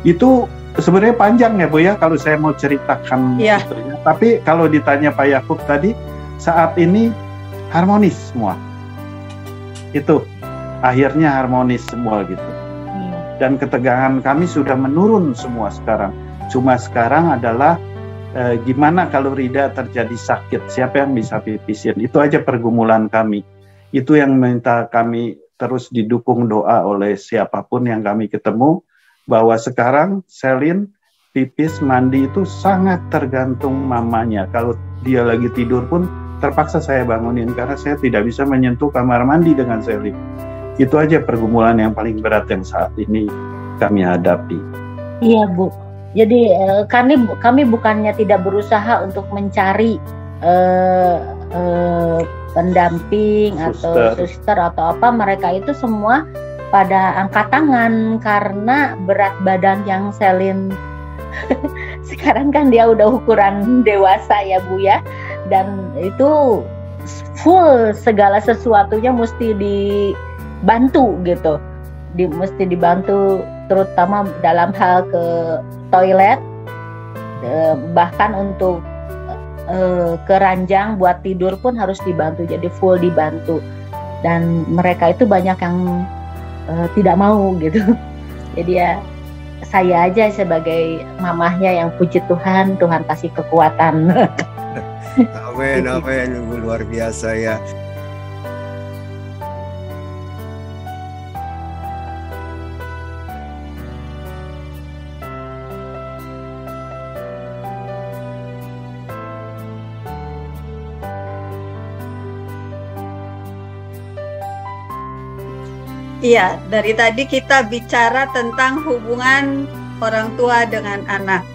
[SPEAKER 3] Itu sebenarnya panjang ya Bu ya kalau saya mau ceritakan.
[SPEAKER 2] Iya.
[SPEAKER 3] Tapi kalau ditanya Pak Yakub tadi, saat ini harmonis semua. Itu akhirnya harmonis semua gitu. Dan ketegangan kami sudah menurun semua sekarang. Cuma sekarang adalah gimana kalau Rida terjadi sakit, siapa yang bisa pipisin? Itu aja pergumulan kami. Itu yang minta kami terus didukung doa oleh siapapun yang kami ketemu, bahwa sekarang Selin pipis mandi itu sangat tergantung mamanya. Kalau dia lagi tidur pun terpaksa saya bangunin karena saya tidak bisa menyentuh kamar mandi dengan Selin. Itu aja pergumulan yang paling berat yang saat ini kami hadapi.
[SPEAKER 1] Iya Bu. Jadi kami bukannya tidak berusaha untuk mencari pendamping atau suster atau apa, mereka itu semua pada angkat tangan karena berat badan yang Selin sekarang kan dia udah ukuran dewasa ya Bu ya, dan itu full segala sesuatunya mesti dibantu gitu, mesti dibantu terutama dalam hal ke toilet, bahkan untuk keranjang buat tidur pun harus dibantu, jadi full dibantu. Dan mereka itu banyak yang tidak mau gitu. Jadi ya saya aja sebagai mamahnya yang puji Tuhan kasih kekuatan.
[SPEAKER 5] Amin, amin, luar biasa ya.
[SPEAKER 2] Iya, dari tadi kita bicara tentang hubungan orang tua dengan anak.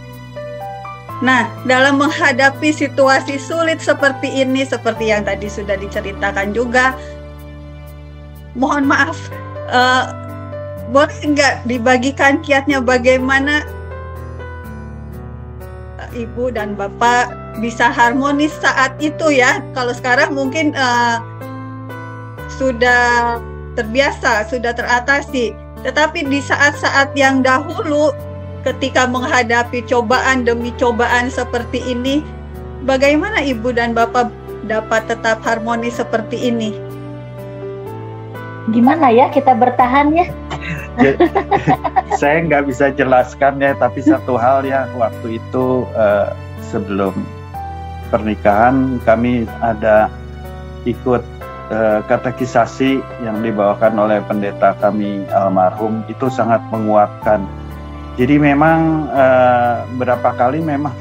[SPEAKER 2] Nah, dalam menghadapi situasi sulit seperti ini, seperti yang tadi sudah diceritakan juga, mohon maaf, boleh nggak dibagikan kiatnya bagaimana Ibu dan Bapak bisa harmonis saat itu ya? Kalau sekarang mungkin sudah terbiasa, sudah teratasi. Tetapi di saat-saat yang dahulu, ketika menghadapi cobaan demi cobaan seperti ini, bagaimana Ibu dan Bapak dapat tetap harmonis seperti ini?
[SPEAKER 1] Gimana ya kita bertahan ya?
[SPEAKER 3] Saya nggak bisa jelaskan ya, tapi satu hal ya, waktu itu sebelum pernikahan kami ada ikut katekisasi yang dibawakan oleh pendeta kami almarhum, itu sangat menguatkan. Jadi memang berapa kali memang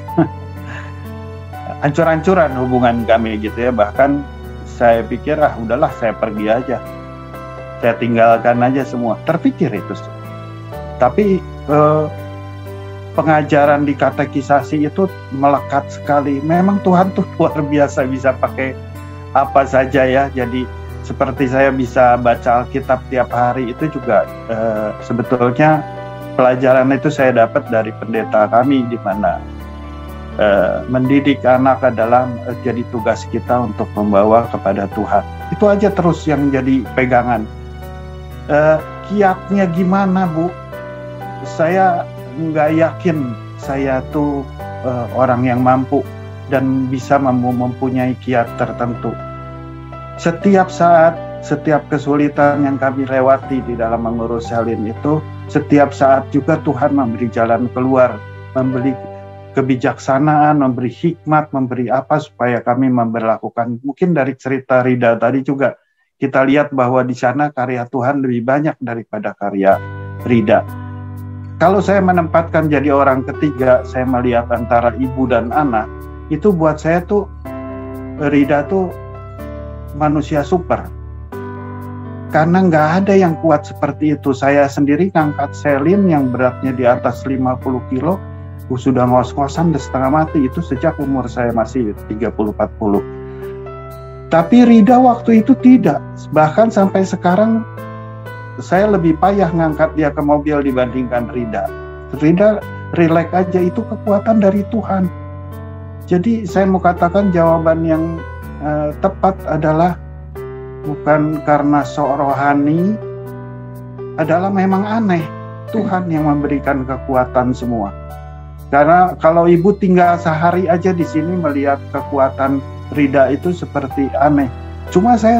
[SPEAKER 3] hancur-hancuran hubungan kami gitu ya. Bahkan saya pikir udahlah saya pergi aja, saya tinggalkan aja semua. Terpikir itu. Tapi pengajaran di katekisasi itu melekat sekali. Memang Tuhan tuh luar biasa, bisa pakai apa saja ya. Jadi seperti saya bisa baca Alkitab tiap hari, itu juga sebetulnya pelajaran itu saya dapat dari pendeta kami, di mana mendidik anak adalah jadi tugas kita untuk membawa kepada Tuhan. Itu aja terus yang jadi pegangan. Kiatnya gimana Bu? Saya nggak yakin saya tuh orang yang mampu dan bisa mempunyai kiat tertentu. Setiap saat, setiap kesulitan yang kami lewati di dalam mengurus Selin itu, setiap saat juga Tuhan memberi jalan keluar, memberi kebijaksanaan, memberi hikmat, memberi apa supaya kami memperlakukan. Mungkin dari cerita Rida tadi juga kita lihat bahwa di sana karya Tuhan lebih banyak daripada karya Rida. Kalau saya menempatkan jadi orang ketiga, saya melihat antara ibu dan anak, itu buat saya tuh Rida tuh manusia super. karena nggak ada yang kuat seperti itu. Saya sendiri ngangkat Selin yang beratnya di atas 50 kilo, sudah ngos-ngosan dan setengah mati, itu sejak umur saya masih 30-40. Tapi Rida waktu itu tidak, bahkan sampai sekarang saya lebih payah ngangkat dia ke mobil dibandingkan Rida. Rida relax aja, itu kekuatan dari Tuhan. Jadi saya mau katakan jawaban yang tepat adalah bukan karena sok rohani, adalah memang aneh. Tuhan yang memberikan kekuatan semua. Karena kalau ibu tinggal sehari aja di sini melihat kekuatan Rida itu seperti aneh. Cuma saya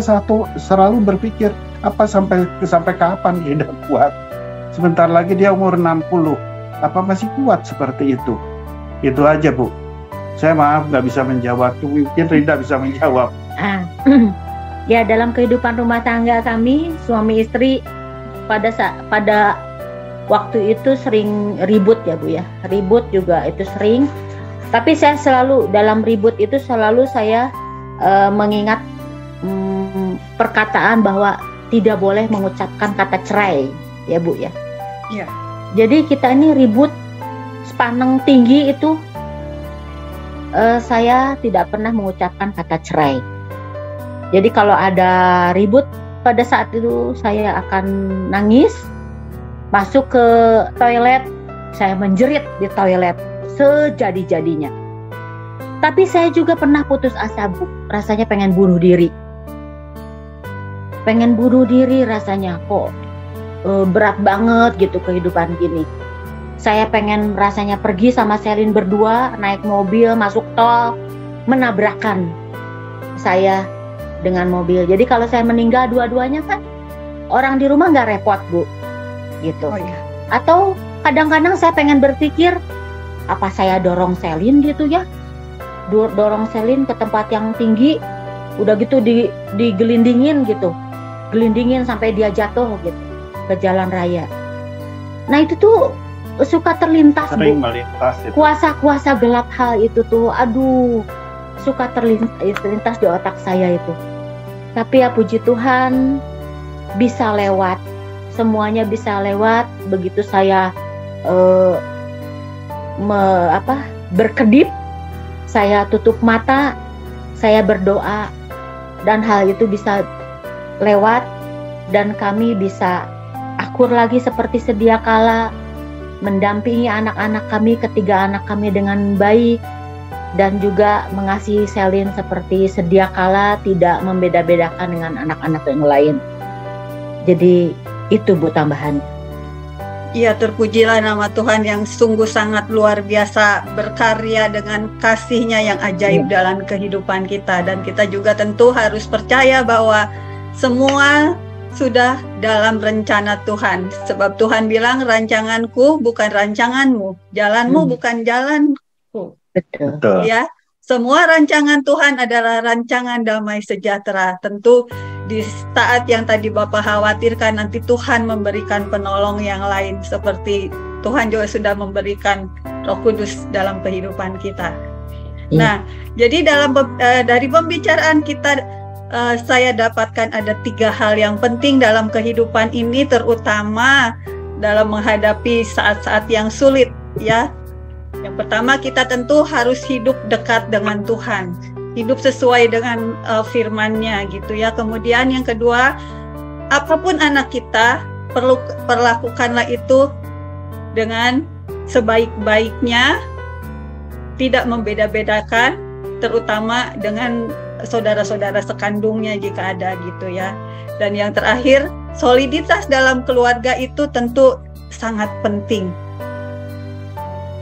[SPEAKER 3] selalu berpikir, apa sampai kapan Rida kuat? Sebentar lagi dia umur 60, apa masih kuat seperti itu? Itu aja, Bu. Saya maaf nggak bisa menjawab, mungkin Rida bisa menjawab.
[SPEAKER 1] Ya, dalam kehidupan rumah tangga kami, suami istri pada waktu itu sering ribut ya Bu ya. Ribut juga itu sering. Tapi saya selalu dalam ribut itu selalu saya mengingat perkataan bahwa tidak boleh mengucapkan kata cerai ya Bu ya.
[SPEAKER 2] Iya.
[SPEAKER 1] Jadi kita ini ribut sepaneng tinggi itu saya tidak pernah mengucapkan kata cerai. Jadi kalau ada ribut pada saat itu saya akan nangis, masuk ke toilet, saya menjerit di toilet sejadi-jadinya. Tapi saya juga pernah putus asa, Bu. Rasanya pengen bunuh diri. Pengen bunuh diri rasanya, kok berat banget gitu kehidupan gini. Saya pengen rasanya pergi sama Selin berdua, naik mobil, masuk tol, menabrakkan saya dengan mobil. Jadi kalau saya meninggal dua-duanya kan orang di rumah nggak repot, Bu. Gitu.
[SPEAKER 2] Oh, iya.
[SPEAKER 1] Atau kadang-kadang saya pengen berpikir, apa saya dorong Selin gitu ya? Dorong Selin ke tempat yang tinggi, udah gitu digelindingin gitu. Gelindingin sampai dia jatuh gitu ke jalan raya. Nah itu tuh suka terlintas,
[SPEAKER 3] Sering
[SPEAKER 1] Bu.
[SPEAKER 3] melintas itu.
[SPEAKER 1] Kuasa-kuasa gelap hal itu tuh, aduh, suka terlintas di otak saya itu. Tapi ya puji Tuhan bisa lewat. Semuanya bisa lewat begitu saya berkedip, saya tutup mata, saya berdoa, dan hal itu bisa lewat dan kami bisa akur lagi seperti sedia kala, mendampingi anak-anak kami, ketiga anak kami dengan baik, dan juga mengasihi Selin seperti sedia kala, tidak membeda-bedakan dengan anak-anak yang lain. Jadi itu Bu tambahan.
[SPEAKER 2] Iya, terpujilah nama Tuhan yang sungguh sangat luar biasa berkarya dengan kasih-Nya yang ajaib dalam kehidupan kita. Dan kita juga tentu harus percaya bahwa semua sudah dalam rencana Tuhan. Sebab Tuhan bilang, rancanganku bukan rancanganmu, jalanmu bukan jalanku.
[SPEAKER 1] Betul.
[SPEAKER 2] Ya, semua rancangan Tuhan adalah rancangan damai sejahtera. Tentu di saat yang tadi Bapak khawatirkan, nanti Tuhan memberikan penolong yang lain, seperti Tuhan juga sudah memberikan Roh Kudus dalam kehidupan kita. Nah, jadi dari pembicaraan kita, saya dapatkan ada 3 hal yang penting dalam kehidupan ini, terutama dalam menghadapi saat-saat yang sulit, ya. Yang pertama, kita tentu harus hidup dekat dengan Tuhan, hidup sesuai dengan firman-Nya gitu ya. Kemudian yang kedua, apapun anak kita, perlakukanlah itu dengan sebaik-baiknya, tidak membeda-bedakan, terutama dengan saudara-saudara sekandungnya jika ada gitu ya. Dan yang terakhir, soliditas dalam keluarga itu tentu sangat penting.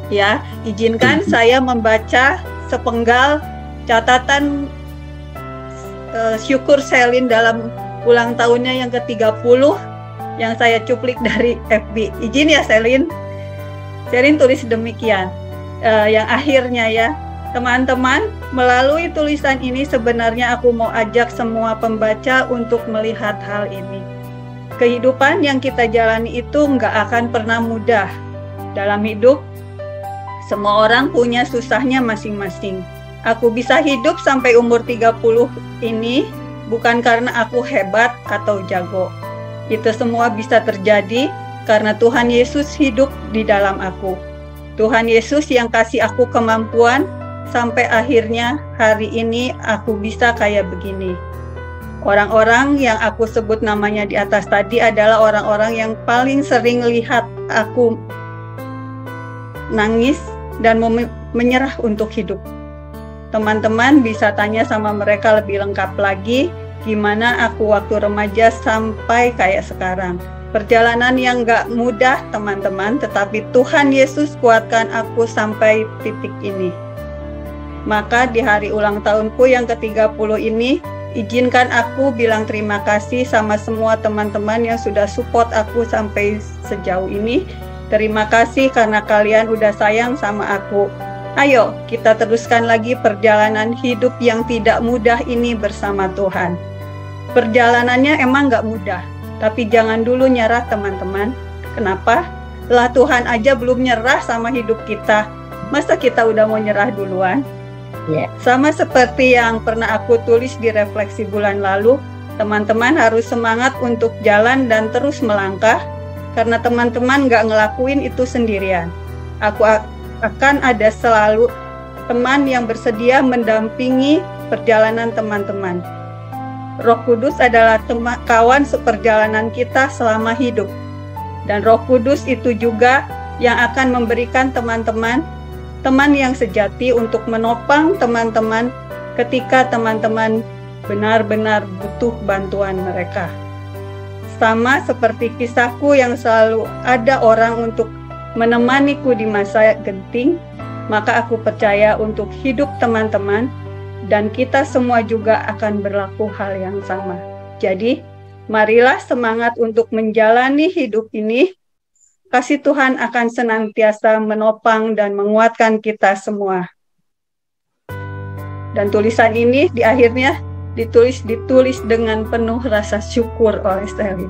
[SPEAKER 2] Ya, izinkan saya membaca sepenggal catatan syukur Selin dalam ulang tahunnya yang ke-30 yang saya cuplik dari FB. Izin ya Selin. Selin tulis demikian. Yang akhirnya ya, teman-teman, melalui tulisan ini sebenarnya aku mau ajak semua pembaca untuk melihat hal ini. Kehidupan yang kita jalani itu nggak akan pernah mudah. Dalam hidup, semua orang punya susahnya masing-masing. Aku bisa hidup sampai umur 30 ini bukan karena aku hebat atau jago. Itu semua bisa terjadi karena Tuhan Yesus hidup di dalam aku. Tuhan Yesus yang kasih aku kemampuan sampai akhirnya hari ini aku bisa kayak begini. Orang-orang yang aku sebut namanya di atas tadi adalah orang-orang yang paling sering lihat aku nangis dan menyerah untuk hidup. Teman-teman bisa tanya sama mereka lebih lengkap lagi gimana aku waktu remaja sampai kayak sekarang. Perjalanan yang gak mudah teman-teman, tetapi Tuhan Yesus kuatkan aku sampai titik ini. Maka di hari ulang tahunku yang ke-30 ini, izinkan aku bilang terima kasih sama semua teman-teman yang sudah support aku sampai sejauh ini. Terima kasih karena kalian udah sayang sama aku. Ayo kita teruskan lagi perjalanan hidup yang tidak mudah ini bersama Tuhan. Perjalanannya emang gak mudah, tapi jangan dulu nyerah teman-teman. Kenapa? Lah Tuhan aja belum nyerah sama hidup kita. Masa kita udah mau nyerah duluan? Sama seperti yang pernah aku tulis di refleksi bulan lalu, teman-teman harus semangat untuk jalan dan terus melangkah, karena teman-teman gak ngelakuin itu sendirian. Aku akan ada selalu teman yang bersedia mendampingi perjalanan teman-teman. Roh Kudus adalah kawan seperjalanan kita selama hidup. Dan Roh Kudus itu juga yang akan memberikan teman-teman teman yang sejati untuk menopang teman-teman ketika teman-teman benar-benar butuh bantuan mereka. Sama seperti kisahku yang selalu ada orang untuk menemaniku di masa genting, maka aku percaya untuk hidup teman-teman dan kita semua juga akan berlaku hal yang sama. Jadi, marilah semangat untuk menjalani hidup ini. Kasih Tuhan akan senantiasa menopang dan menguatkan kita semua. Dan tulisan ini di akhirnya ditulis dengan penuh rasa syukur oleh Selin.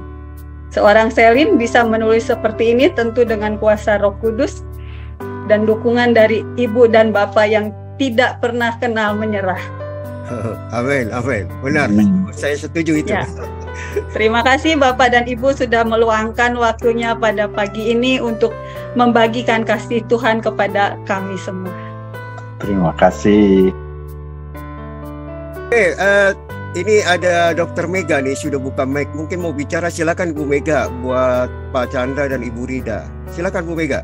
[SPEAKER 2] Seorang Selin bisa menulis seperti ini tentu dengan kuasa Roh Kudus dan dukungan dari ibu dan bapak yang tidak pernah kenal menyerah.
[SPEAKER 5] Amin, amin. Benar, saya setuju itu.
[SPEAKER 2] Ya. Terima kasih Bapak dan Ibu sudah meluangkan waktunya pada pagi ini untuk membagikan kasih Tuhan kepada kami semua.
[SPEAKER 3] Terima kasih.
[SPEAKER 5] Ini ada Dr. Mega nih, sudah buka mic. Mungkin mau bicara, silakan Bu Mega buat Pak Chandra dan Ibu Rida. Silakan Bu Mega.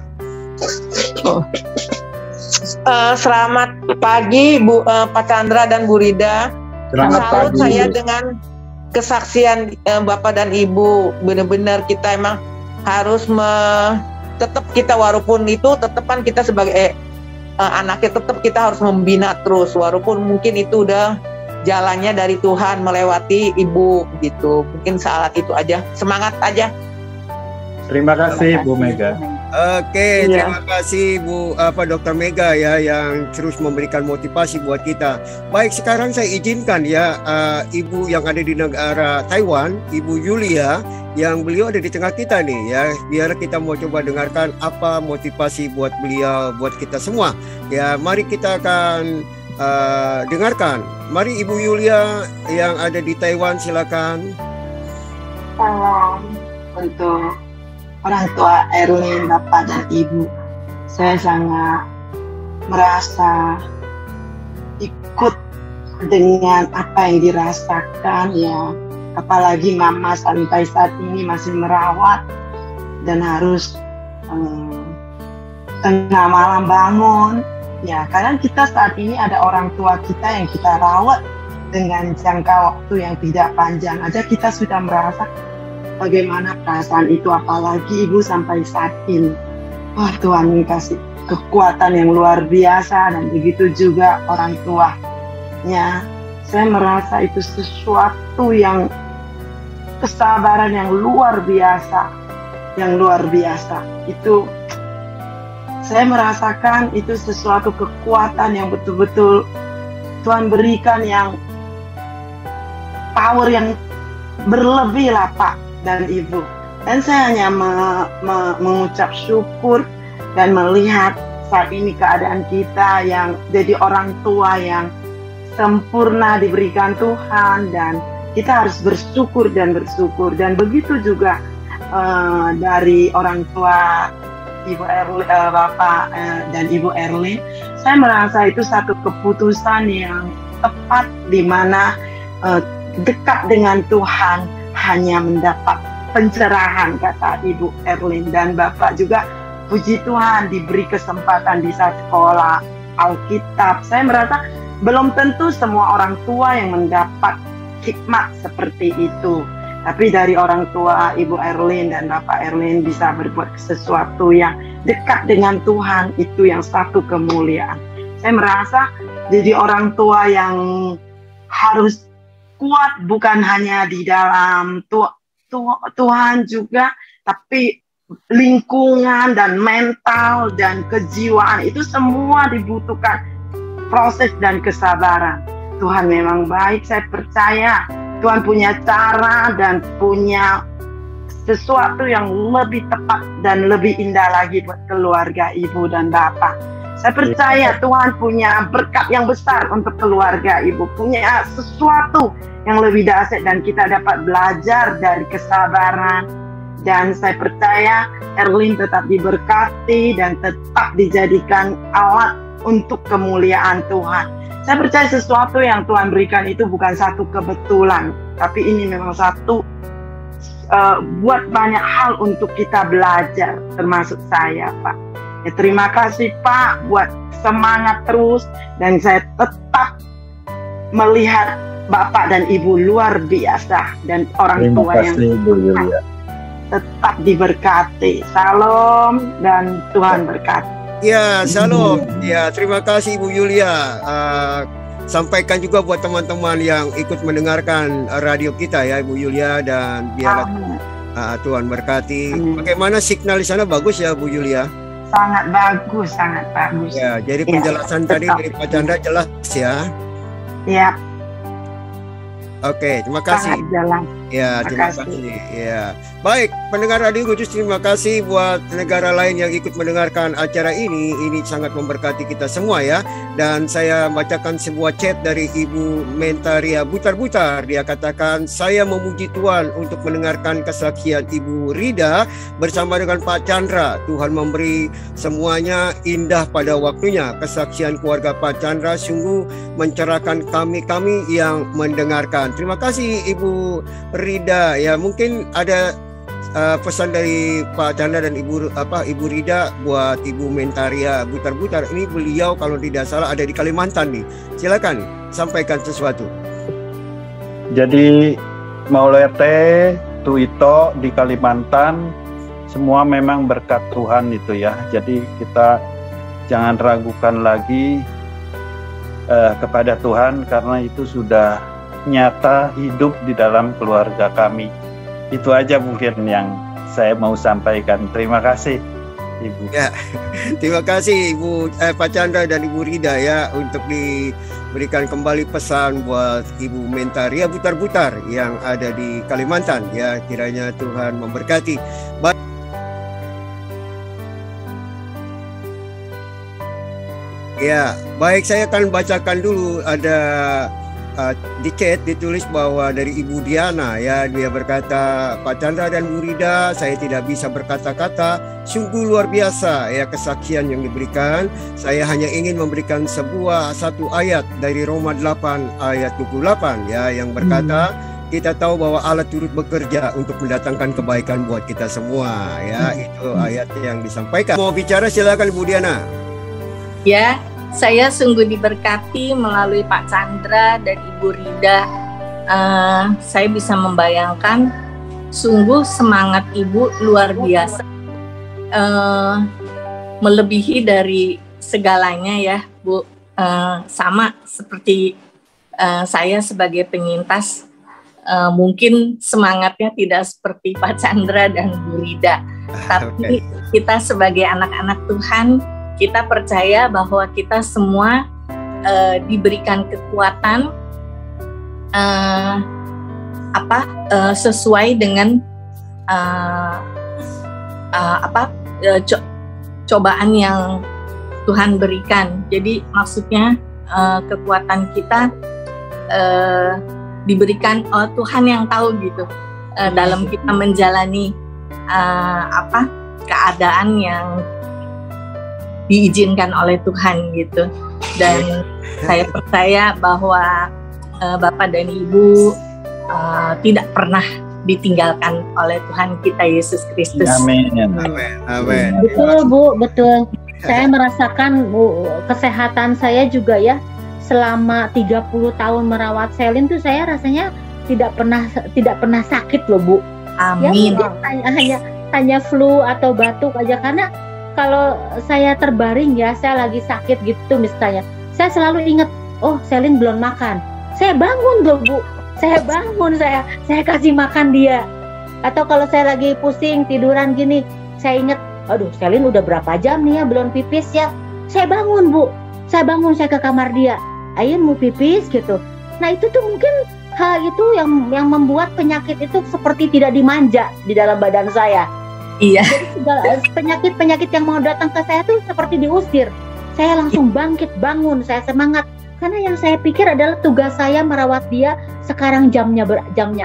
[SPEAKER 7] Selamat pagi Pak Chandra dan Bu Rida. Salut saya dengan kesaksian Bapak dan Ibu. Benar-benar kita emang harus tetap kita walaupun itu tetap kan kita sebagai anaknya tetap kita harus membina terus walaupun mungkin itu udah jalannya dari Tuhan melewati Ibu gitu. Mungkin saat itu aja. Semangat aja.
[SPEAKER 3] Terima kasih Bu Mega.
[SPEAKER 5] Oke, terima kasih Dr. Mega ya yang terus memberikan motivasi buat kita. Baik, sekarang saya izinkan ya Ibu yang ada di negara Taiwan, Ibu Yulia, yang beliau ada di tengah kita nih ya. Biar kita mau coba dengarkan apa motivasi buat beliau, buat kita semua. Ya, mari kita akan dengarkan. Mari Ibu Yulia yang ada di Taiwan, silakan.
[SPEAKER 8] Salam untuk orang tua Erlin, Bapak dan Ibu. Saya sangat merasa ikut dengan apa yang dirasakan ya. Apalagi Mama sampai saat ini masih merawat dan harus tengah malam bangun. Ya, karena kita saat ini ada orang tua kita yang kita rawat dengan jangka waktu yang tidak panjang aja kita sudah merasa bagaimana perasaan itu, apalagi Ibu sampai saat ini. Wah, Tuhan kasih kekuatan yang luar biasa dan begitu juga orang tuanya. Saya merasa itu sesuatu yang kesabaran yang luar biasa, Itu saya merasakan itu sesuatu kekuatan yang betul-betul Tuhan berikan, yang power yang berlebih lah Pak dan Ibu. Dan saya hanya mengucap syukur dan melihat saat ini keadaan kita yang jadi orang tua yang sempurna diberikan Tuhan, dan kita harus bersyukur dan bersyukur. Dan begitu juga dari orang tua Bapak dan Ibu Erlin, saya merasa itu satu keputusan yang tepat, di mana dekat dengan Tuhan hanya mendapat pencerahan, kata Ibu Erlin. Dan Bapak juga, puji Tuhan, diberi kesempatan bisa sekolah Alkitab. Saya merasa belum tentu semua orang tua yang mendapat hikmat seperti itu. Tapi dari orang tua Ibu Erlin dan Bapak Erlin bisa berbuat sesuatu yang dekat dengan Tuhan, itu yang satu kemuliaan. Saya merasa jadi orang tua yang harus kuat, bukan hanya di dalam Tuhan juga, tapi lingkungan dan mental dan kejiwaan, itu semua dibutuhkan proses dan kesabaran. Tuhan memang baik, saya percaya Tuhan punya cara dan punya sesuatu yang lebih tepat dan lebih indah lagi buat keluarga ibu dan bapak. Saya percaya Tuhan punya berkat yang besar untuk keluarga ibu, punya sesuatu yang lebih dahsyat, dan kita dapat belajar dari kesabaran. Dan saya percaya Erlin tetap diberkati dan tetap dijadikan alat untuk kemuliaan Tuhan. Saya percaya sesuatu yang Tuhan berikan itu bukan satu kebetulan, tapi ini memang satu buat banyak hal untuk kita belajar, termasuk saya, Pak. Ya, terima kasih Pak buat semangat terus, dan saya tetap melihat Bapak dan Ibu luar biasa, dan orang tua yang tetap diberkati. Salam dan Tuhan berkati.
[SPEAKER 5] Ya, salam. Ya, terima kasih Ibu Yulia. Sampaikan juga buat teman-teman yang ikut mendengarkan radio kita ya, Ibu Yulia, dan biarlah Tuhan berkati. Bagaimana signal di sana, bagus ya Bu Yulia?
[SPEAKER 8] Sangat bagus, sangat bagus.
[SPEAKER 5] Ya, jadi penjelasan tadi dari Pak Chandra jelas ya.
[SPEAKER 8] Iya.
[SPEAKER 5] Oke, terima kasih.
[SPEAKER 8] Sangat jelas.
[SPEAKER 5] Ya, terima kasih. Ya. Baik, pendengar Radio Kudus, terima kasih buat negara lain yang ikut mendengarkan acara ini. Ini sangat memberkati kita semua ya. Dan saya bacakan sebuah chat dari Ibu Mentaria Butar-Butar. Dia katakan, saya memuji Tuhan untuk mendengarkan kesaksian Ibu Rida bersama dengan Pak Chandra. Tuhan memberi semuanya indah pada waktunya. Kesaksian keluarga Pak Chandra sungguh mencerahkan kami-kami yang mendengarkan. Terima kasih Ibu Rida. Ya, mungkin ada pesan dari Pak Chandra dan Ibu Rida buat Ibu Mentaria Butar-Butar. Ini beliau kalau tidak salah ada di Kalimantan nih. Silakan sampaikan sesuatu.
[SPEAKER 3] Jadi Maulete, Tuito di Kalimantan, semua memang berkat Tuhan itu ya. Jadi kita jangan ragukan lagi kepada Tuhan, karena itu sudah nyata hidup di dalam keluarga kami. Itu aja mungkin yang saya mau sampaikan. Terima kasih Ibu.
[SPEAKER 5] Ya, terima kasih Ibu Pak Chandra dan Ibu Rida ya, untuk diberikan kembali pesan buat Ibu Mentaria Butar-Butar yang ada di Kalimantan ya. Kiranya Tuhan memberkati. Ya, baik, saya akan bacakan dulu. Ada di chat ditulis bahwa dari Ibu Diana ya, dia berkata, Pak Chandra dan Bu Rida, saya tidak bisa berkata-kata, sungguh luar biasa ya kesaksian yang diberikan. Saya hanya ingin memberikan satu ayat dari Roma 8 ayat 28 ya, yang berkata, kita tahu bahwa Allah turut bekerja untuk mendatangkan kebaikan buat kita semua ya. Itu ayat yang disampaikan. Mau bicara silakan Bu Diana.
[SPEAKER 9] Ya, saya sungguh diberkati melalui Pak Chandra dan Ibu Rida. Saya bisa membayangkan sungguh semangat Ibu luar biasa, melebihi dari segalanya ya Bu. Sama seperti saya sebagai penyintas, mungkin semangatnya tidak seperti Pak Chandra dan Bu Rida, tapi kita sebagai anak-anak Tuhan, kita percaya bahwa kita semua diberikan kekuatan sesuai dengan cobaan yang Tuhan berikan. Jadi maksudnya kekuatan kita diberikan Tuhan yang tahu gitu dalam kita menjalani keadaan yang diizinkan oleh Tuhan gitu. Dan saya percaya bahwa Bapak dan Ibu tidak pernah ditinggalkan oleh Tuhan kita Yesus Kristus.
[SPEAKER 3] Amin.
[SPEAKER 5] Amin.
[SPEAKER 1] Betul Bu, betul. Saya merasakan Bu, kesehatan saya juga ya, selama 30 tahun merawat Selin tuh saya rasanya tidak pernah sakit loh Bu.
[SPEAKER 9] Amin.
[SPEAKER 1] Ya, hanya flu atau batuk aja, karena kalau saya terbaring ya, saya lagi sakit gitu misalnya, saya selalu ingat, oh Selin belum makan. Saya bangun loh Bu. Saya bangun, saya kasih makan dia. Atau kalau saya lagi pusing tiduran gini, saya ingat, aduh Selin udah berapa jam nih ya belum pipis ya. Saya bangun Bu, saya ke kamar dia, ayo mau pipis gitu. Nah itu tuh mungkin hal itu yang membuat penyakit itu seperti tidak dimanja di dalam badan saya.
[SPEAKER 9] Iya.
[SPEAKER 1] Jadi penyakit yang mau datang ke saya tuh seperti diusir. Saya langsung bangkit, bangun, saya semangat. Karena yang saya pikir adalah tugas saya merawat dia. Sekarang jamnya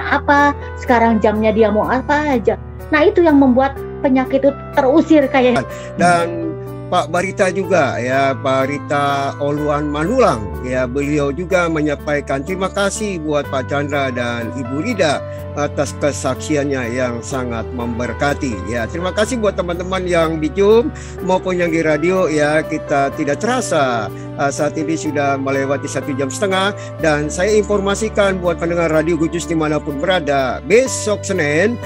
[SPEAKER 1] apa, sekarang jamnya dia mau apa aja. Nah itu yang membuat penyakit itu terusir kayak.
[SPEAKER 5] Dan Pak Barita juga ya, Pak Rita Oluan Manulang ya, beliau juga menyampaikan terima kasih buat Pak Chandra dan Ibu Rida atas kesaksiannya yang sangat memberkati ya. Terima kasih buat teman-teman yang di Zoom maupun yang di radio ya. Kita tidak terasa saat ini sudah melewati 1 jam setengah, dan saya informasikan buat pendengar radio Good News dimanapun berada, besok Senin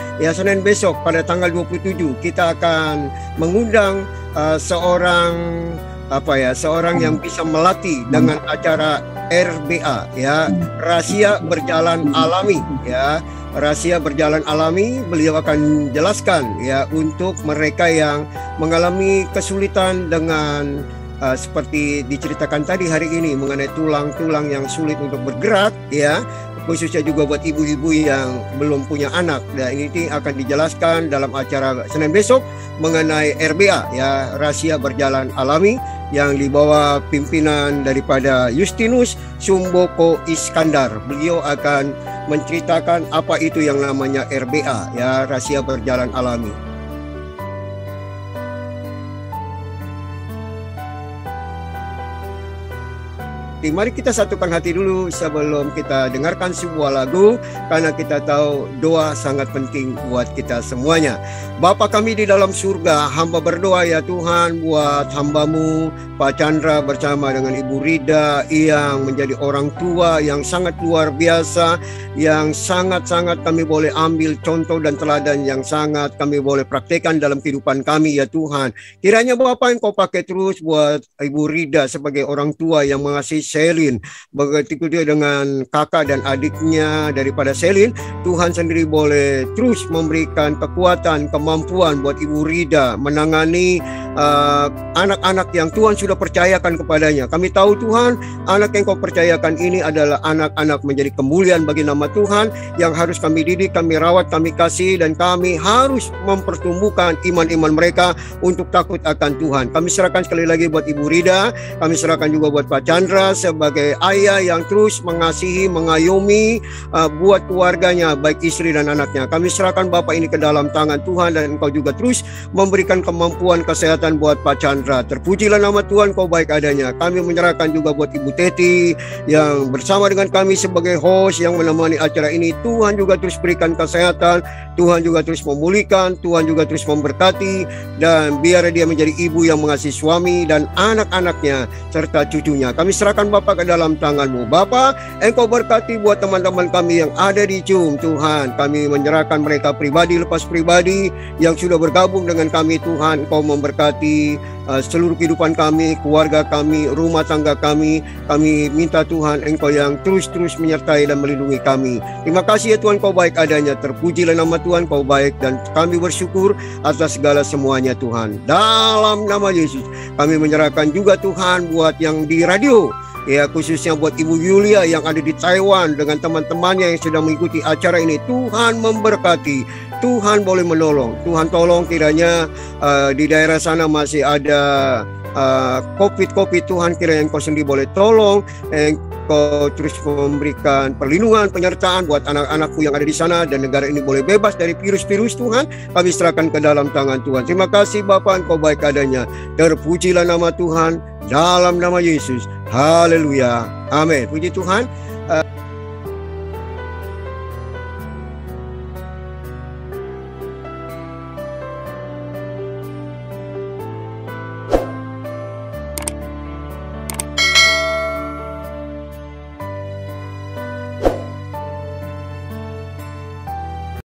[SPEAKER 5] besok pada tanggal 27 kita akan mengundang seorang yang bisa melatih dengan acara RBA ya, rahasia berjalan alami ya. Rahasia berjalan alami, beliau akan jelaskan ya untuk mereka yang mengalami kesulitan dengan seperti diceritakan tadi hari ini mengenai tulang-tulang yang sulit untuk bergerak ya, khususnya juga buat ibu-ibu yang belum punya anak. Dan ini akan dijelaskan dalam acara Senin besok mengenai RBA ya, rahasia berjalan alami, yang dibawa pimpinan daripada Justinus Sumboko Iskandar. Beliau akan menceritakan apa itu yang namanya RBA ya, rahasia berjalan alami. Mari kita satukan hati dulu sebelum kita dengarkan sebuah lagu, karena kita tahu doa sangat penting buat kita semuanya. Bapa kami di dalam surga, hamba berdoa ya Tuhan buat hambamu Pak Chandra bersama dengan Ibu Rida yang menjadi orang tua yang sangat luar biasa, yang sangat-sangat kami boleh ambil contoh dan teladan yang sangat kami boleh praktekkan dalam kehidupan kami ya Tuhan. Kiranya Bapa Engkau pakai terus buat Ibu Rida sebagai orang tua yang mengasihi Selin, begitu dia dengan kakak dan adiknya daripada Selin. Tuhan sendiri boleh terus memberikan kekuatan, kemampuan buat Ibu Rida menangani anak-anak yang Tuhan sudah percayakan kepadanya. Kami tahu Tuhan, anak yang Kau percayakan ini adalah anak-anak menjadi kemuliaan bagi nama Tuhan, yang harus kami didik, kami rawat, kami kasih, dan kami harus mempertumbuhkan iman-iman mereka untuk takut akan Tuhan. Kami serahkan sekali lagi buat Ibu Rida, kami serahkan juga buat Pak Chandra sebagai ayah yang terus mengasihi, mengayomi buat keluarganya, baik istri dan anaknya. Kami serahkan Bapak ini ke dalam tangan Tuhan, dan Engkau juga terus memberikan kemampuan kesehatan buat Pak Chandra. Terpujilah nama Tuhan, Kau baik adanya. Kami menyerahkan juga buat Ibu Teti yang bersama dengan kami sebagai host yang menemani acara ini. Tuhan juga terus berikan kesehatan, Tuhan juga terus memulihkan, Tuhan juga terus memberkati, dan biar dia menjadi ibu yang mengasihi suami dan anak-anaknya serta cucunya. Kami serahkan Bapak ke dalam tangan-Mu. Bapak, Engkau berkati buat teman-teman kami yang ada di Zoom, Tuhan. Kami menyerahkan mereka pribadi lepas pribadi yang sudah bergabung dengan kami, Tuhan. Engkau memberkati seluruh kehidupan kami, keluarga kami, rumah tangga kami. Kami minta Tuhan Engkau yang terus-terus menyertai dan melindungi kami. Terima kasih ya Tuhan, Kau baik adanya. Terpujilah nama Tuhan, Kau baik, dan kami bersyukur atas segala semuanya Tuhan. Dalam nama Yesus kami menyerahkan juga Tuhan buat yang di radio ya, khususnya buat Ibu Yulia yang ada di Taiwan dengan teman-temannya yang sedang mengikuti acara ini. Tuhan memberkati, Tuhan boleh menolong. Tuhan tolong kiranya di daerah sana masih ada daripada COVID Tuhan, kiranya Engkau sendiri boleh tolong, Engkau terus memberikan perlindungan, penyertaan buat anak-anakku yang ada di sana, dan negara ini boleh bebas dari virus-virus Tuhan. Kami serahkan ke dalam tangan Tuhan. Terima kasih Bapa, Engkau baik adanya. Terpujilah nama Tuhan dalam nama Yesus. Haleluya. Amin. Puji Tuhan.